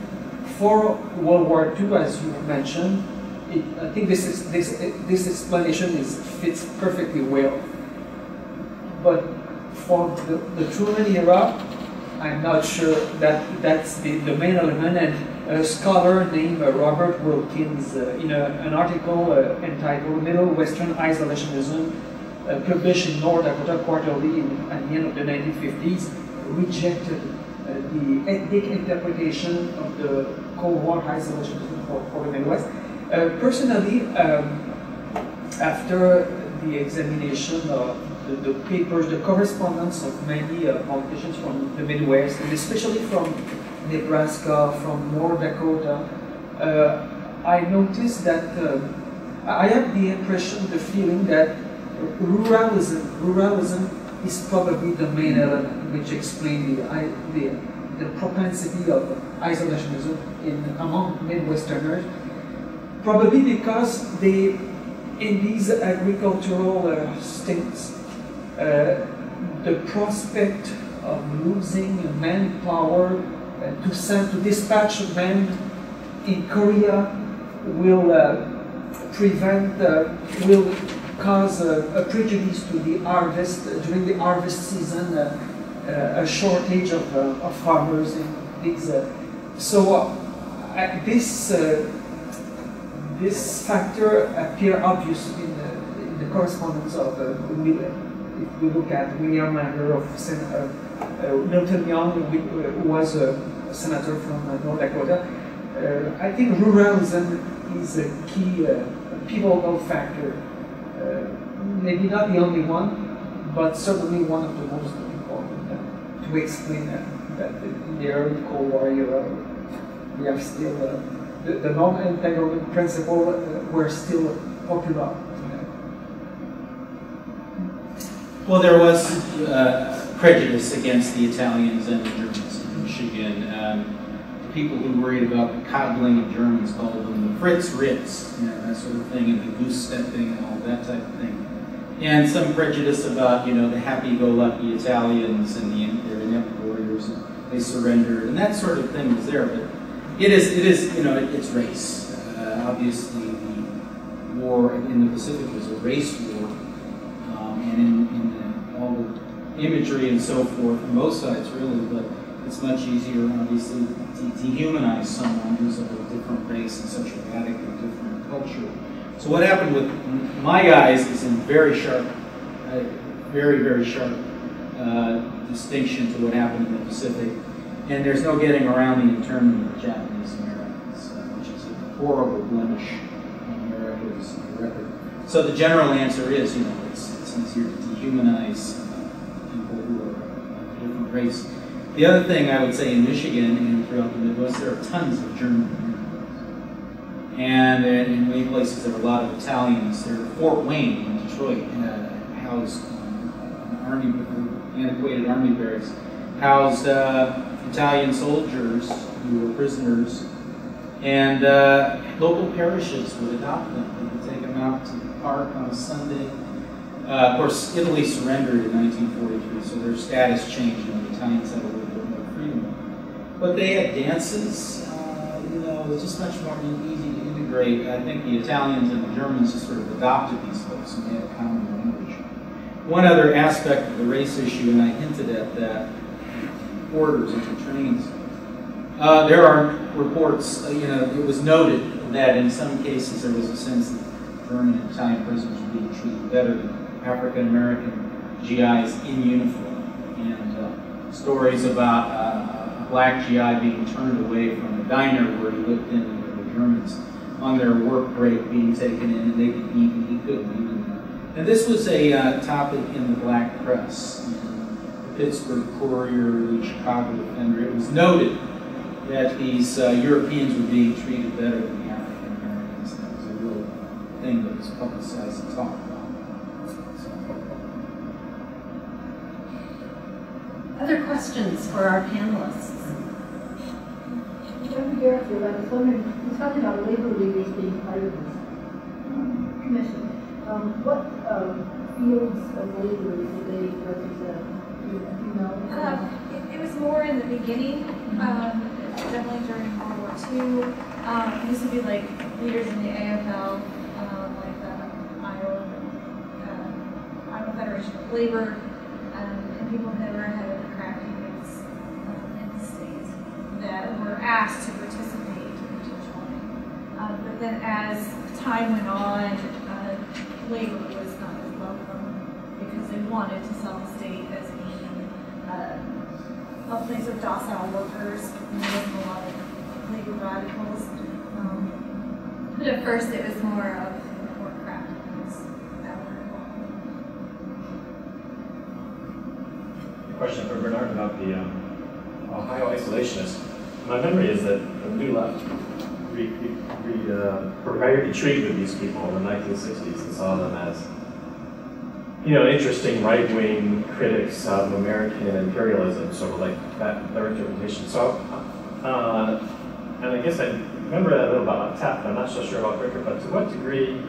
For World War II, as you mentioned, I think this explanation fits perfectly well. But for the Truman era, I'm not sure that that's the main element. And a scholar named Robert Wilkins, in an article entitled Middle Western Isolationism, published in North Dakota Quarterly at the end of the 1950s, rejected the ethnic interpretation of the Cold War isolationism for the Midwest. Personally, after the examination of the papers, the correspondence of many politicians from the Midwest, and especially from Nebraska, from North Dakota, I noticed that I had the impression, the feeling that ruralism is probably the main element which explains the propensity of isolationism among Midwesterners. Probably because in these agricultural states, the prospect of losing manpower to dispatch men in Korea will will cause a prejudice to the harvest during the harvest season, a shortage of farmers in these. This factor appears obvious in the correspondence of if we look at William Lander of Milton Young, who was a senator from North Dakota. I think ruralism is a key, pivotal factor. Maybe not the only one, but certainly one of the most important to explain that in the early Cold War era, we have still the non-entanglement principle were still popular. Well, there was prejudice against the Italians and the Germans in Michigan. The people who worried about the coddling of Germans called them the Fritz Ritz, that sort of thing, and the goose stepping and all that type of thing. And some prejudice about, the happy-go-lucky Italians and their inept warriors, and they surrendered, and that sort of thing was there. But it is, it's race. Obviously, the war in the Pacific was a race war, and in all the imagery and so forth from both sides, really. But it's much easier, obviously, to dehumanize someone who's of a different race and such a radically different culture. So what happened with my guys is in very sharp, very, very sharp distinction to what happened in the Pacific. And there's no getting around the internment of Japanese Americans, which is a horrible blemish on America's record. So the general answer is, it's easier to dehumanize people who are of a different race. The other thing I would say in Michigan and throughout the Midwest, there are tons of German immigrants. And in many places there are a lot of Italians. There Fort Wayne in Detroit housed antiquated army barracks, housed Italian soldiers who were prisoners, and local parishes would adopt them. They would take them out to the park on a Sunday. Of course, Italy surrendered in 1943, so their status changed, and the Italians had a little bit more freedom. But they had dances. It was just much more easy to integrate. I think the Italians and the Germans just sort of adopted these folks, and they had common language. One other aspect of the race issue, and I hinted at that, orders and trains. There are reports, it was noted that in some cases there was a sense that German and Italian prisoners were being treated better than African American GIs in uniform. And stories about a black GI being turned away from a diner where he looked in and there were Germans on their work break being taken in, and they could eat and he couldn't even. And this was a topic in the black press. Pittsburgh Courier, the Chicago Defender. It was noted that these Europeans were being treated better than the African Americans. That was a real thing that was publicized and talked about. Other questions for our panelists? Dr. Garrett, I was wondering, you talked about labor leaders being part of this commission. What fields of labor do they represent? It was more in the beginning, definitely during World War II. This would be like leaders in the AFL, like the Iowa Federation of Labor, and people that were head of the craft unions in the state that were asked to participate to join. But then as time went on, labor was not as welcome because they wanted to sell the state as being a place of docile workers. And there wasn't a lot of labor radicals. But at first it was more of work radicals that were involved. A question for Bernard about the Ohio isolationists. My memory is that the New Left were very intrigued with these people in the 1960s and saw them as, interesting right-wing critics of American imperialism, sort of like their interpretation. So, and I guess I remember that a little about Taft, I'm not so sure about Bricker, but to what degree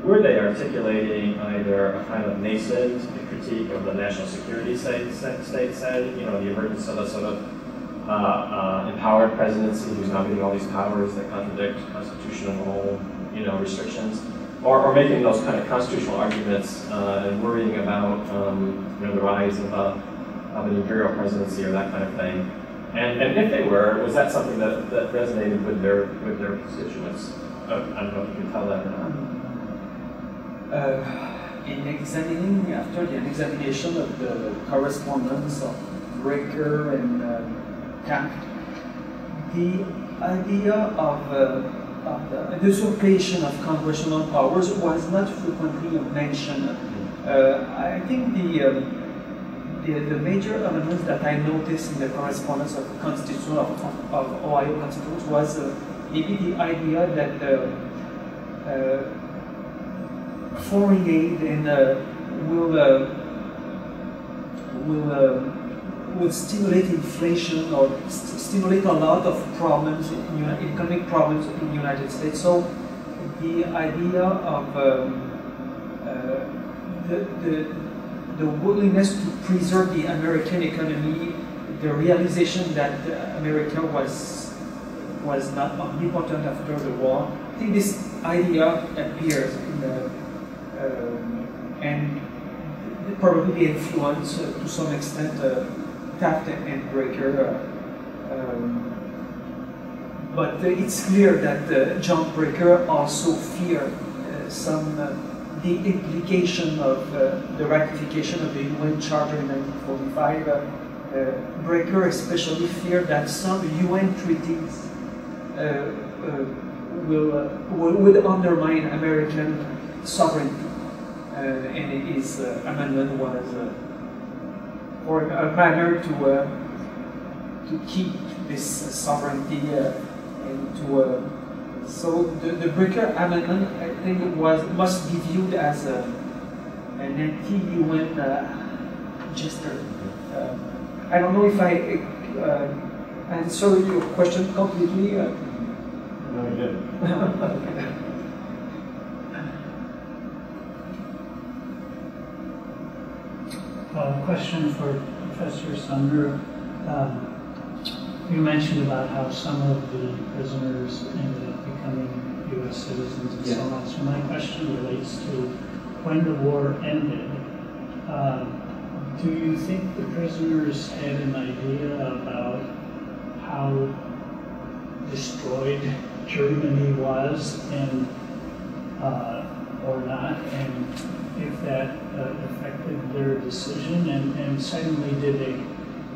were they articulating either a kind of nascent critique of the national security state, the emergence of a sort of empowered presidency who's now getting all these powers that contradict constitutional, restrictions, or making those kind of constitutional arguments and worrying about, the rise of an imperial presidency or that kind of thing. And if they were, was that something that resonated with their constituents? I don't know if you can tell that or not. In examining, after the examination of the correspondence of Brecker and Taft, the idea of the usurpation of congressional powers was not frequently mentioned. I think the major elements that I noticed in the correspondence of the Constitution of Ohio Constitution was maybe the idea that foreign aid and will stimulate inflation or stimulate a lot of problems, economic problems in the United States. So the idea of the willingness to preserve the American economy, the realization that America was not omnipotent after the war. I think this idea appears in the and probably influence to some extent Taft and Brecker. But it's clear that John Brecker also feared the implication of the ratification of the UN Charter in 1945. Brecker especially feared that some UN treaties would undermine American sovereignty. And his amendment was primary to keep this sovereignty and to so the Brecker amendment, I think, must be viewed as an anti-UN gesture. I don't know if I answer your question completely. No, you didn't. Question for Professor Sumner. You mentioned about how some of the prisoners ended up becoming U.S. citizens and so on. So my question relates to when the war ended. Do you think the prisoners had an idea about how destroyed Germany was, and or not, and if that affected their decision? And secondly,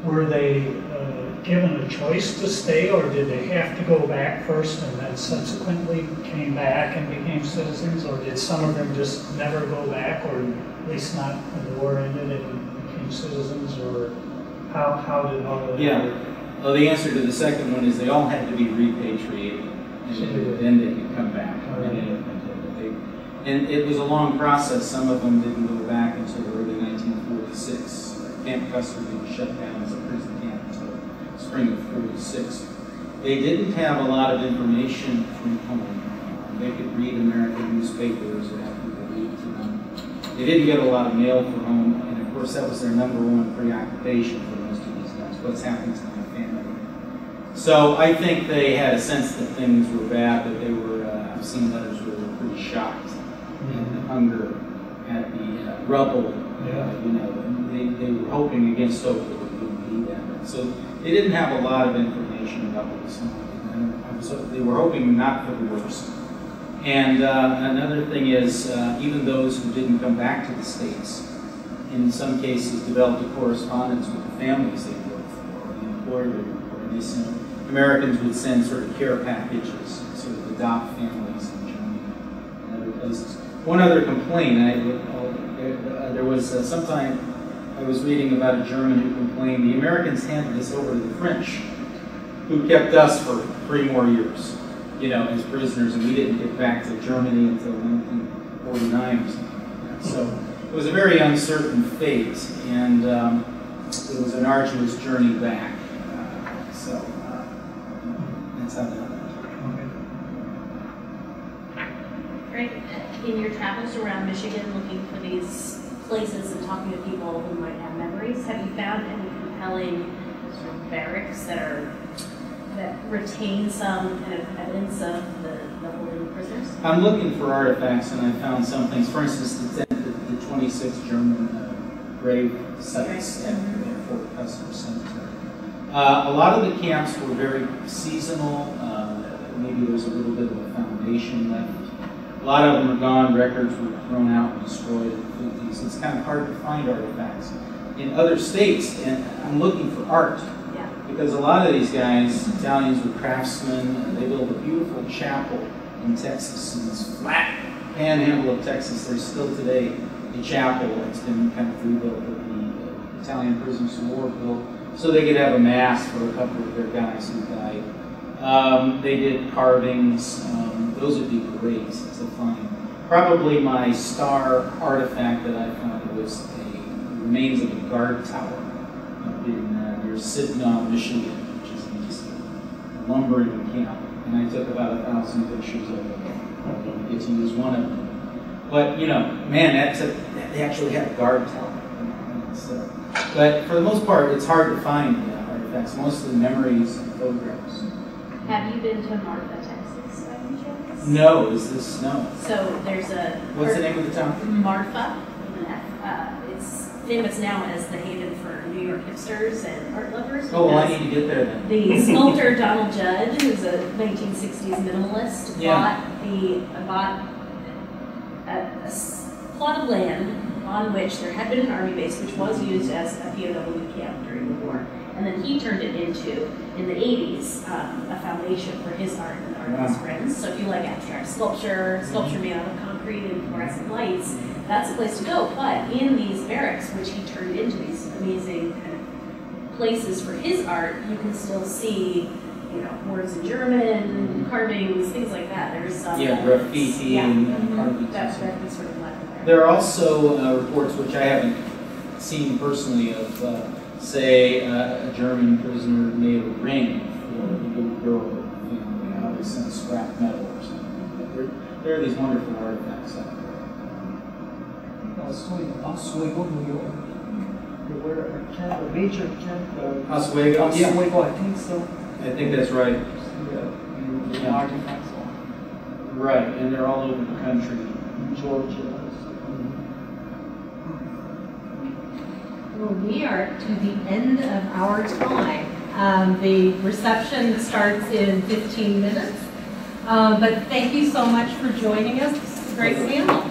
were they given a choice to stay, or did they have to go back first and then subsequently came back and became citizens, or did some of them just never go back, or at least not when the war ended and became citizens, or how did all of that work? Well, the answer to the second one is they all had to be repatriated, and then they could come back. And it was a long process. Some of them didn't go back until early 1946. Camp Custer was shut down as a prison camp until spring of 46. They didn't have a lot of information from home. They could read American newspapers and have people read to them. They didn't get a lot of mail from home, and of course that was their number one preoccupation for most of these guys. What's happening to my family? So I think they had a sense that things were bad, but they were, I've seen letters where they were pretty shocked. And the hunger at the rubble, they were hoping against hope that it wouldn't be that. So they didn't have a lot of information about what was happening. So they were hoping not for the worst. And another thing is, even those who didn't come back to the States, in some cases developed a correspondence with the families they worked reported it before. They sent, Americans would send sort of care packages, sort of adopt families in Germany and other places. One other complaint, there was sometime I was reading about a German who complained the Americans handed this over to the French, who kept us for 3 more years, as prisoners, and we didn't get back to Germany until 1949 or something like that. So it was a very uncertain fate, and it was an arduous journey back. That's how that went. Greg, in your travels around Michigan looking for these places and talking to people who might have memories, have you found any compelling sort of barracks that retain some kind of evidence of the holding of prisoners? I'm looking for artifacts, and I found some things. For instance, the 26 German grave sites at the Fort Custer Cemetery. A lot of the camps were very seasonal. Maybe there's a little bit of a foundation left. A lot of them are gone. Records were thrown out and destroyed in the 50s. It's kind of hard to find artifacts in other states, and I'm looking for art. Because a lot of these guys, Italians, were craftsmen. They built a beautiful chapel in Texas, in this flat panhandle of Texas. There's still today a chapel that's been kind of rebuilt that the Italian prisoners of war built, so they could have a mass for a couple of their guys who died. They did carvings. Those would be great to find. Probably my star artifact that I found was the remains of a guard tower in near Sidon, Michigan, which is just a lumbering camp. And I took about 1,000 pictures of it. I don't get to use one of them. But, man, they actually had a guard tower. But for the most part, it's hard to find artifacts. Most of the memories and photographs. Have you been to Marfa, Texas, by any chance? No, is this no? So there's a... What's the name of the town? Marfa, with an F. It's famous now as the haven for New York hipsters and art lovers. Oh, well, I need to get there then. The sculptor Donald Judd, who's a 1960s minimalist, bought a plot of land on which there had been an army base, which was used as a POW camp during the war. And then he turned it into, in the 80s, a foundation for his art and the art of his friends. So if you like abstract sculpture made out of concrete and fluorescent lights, that's a place to go. But in these barracks, which he turned into these amazing kind of places for his art, you can still see, words in German, carvings, things like that. There's some graffiti and carvings. That's sort of left there. There are also reports, which I haven't seen personally, of say a German prisoner made a ring for a little girl, how they sent scrap metal or something. But there are these wonderful artifacts out there. Also in Oswego, New York, there were a major camp. Oswego, Oswego, I think so. I think that's right. Yeah. Artifacts. Right, and they're all over the country. Georgia. Well, we are to the end of our time. The reception starts in 15 minutes. But thank you so much for joining us. This is a great panel.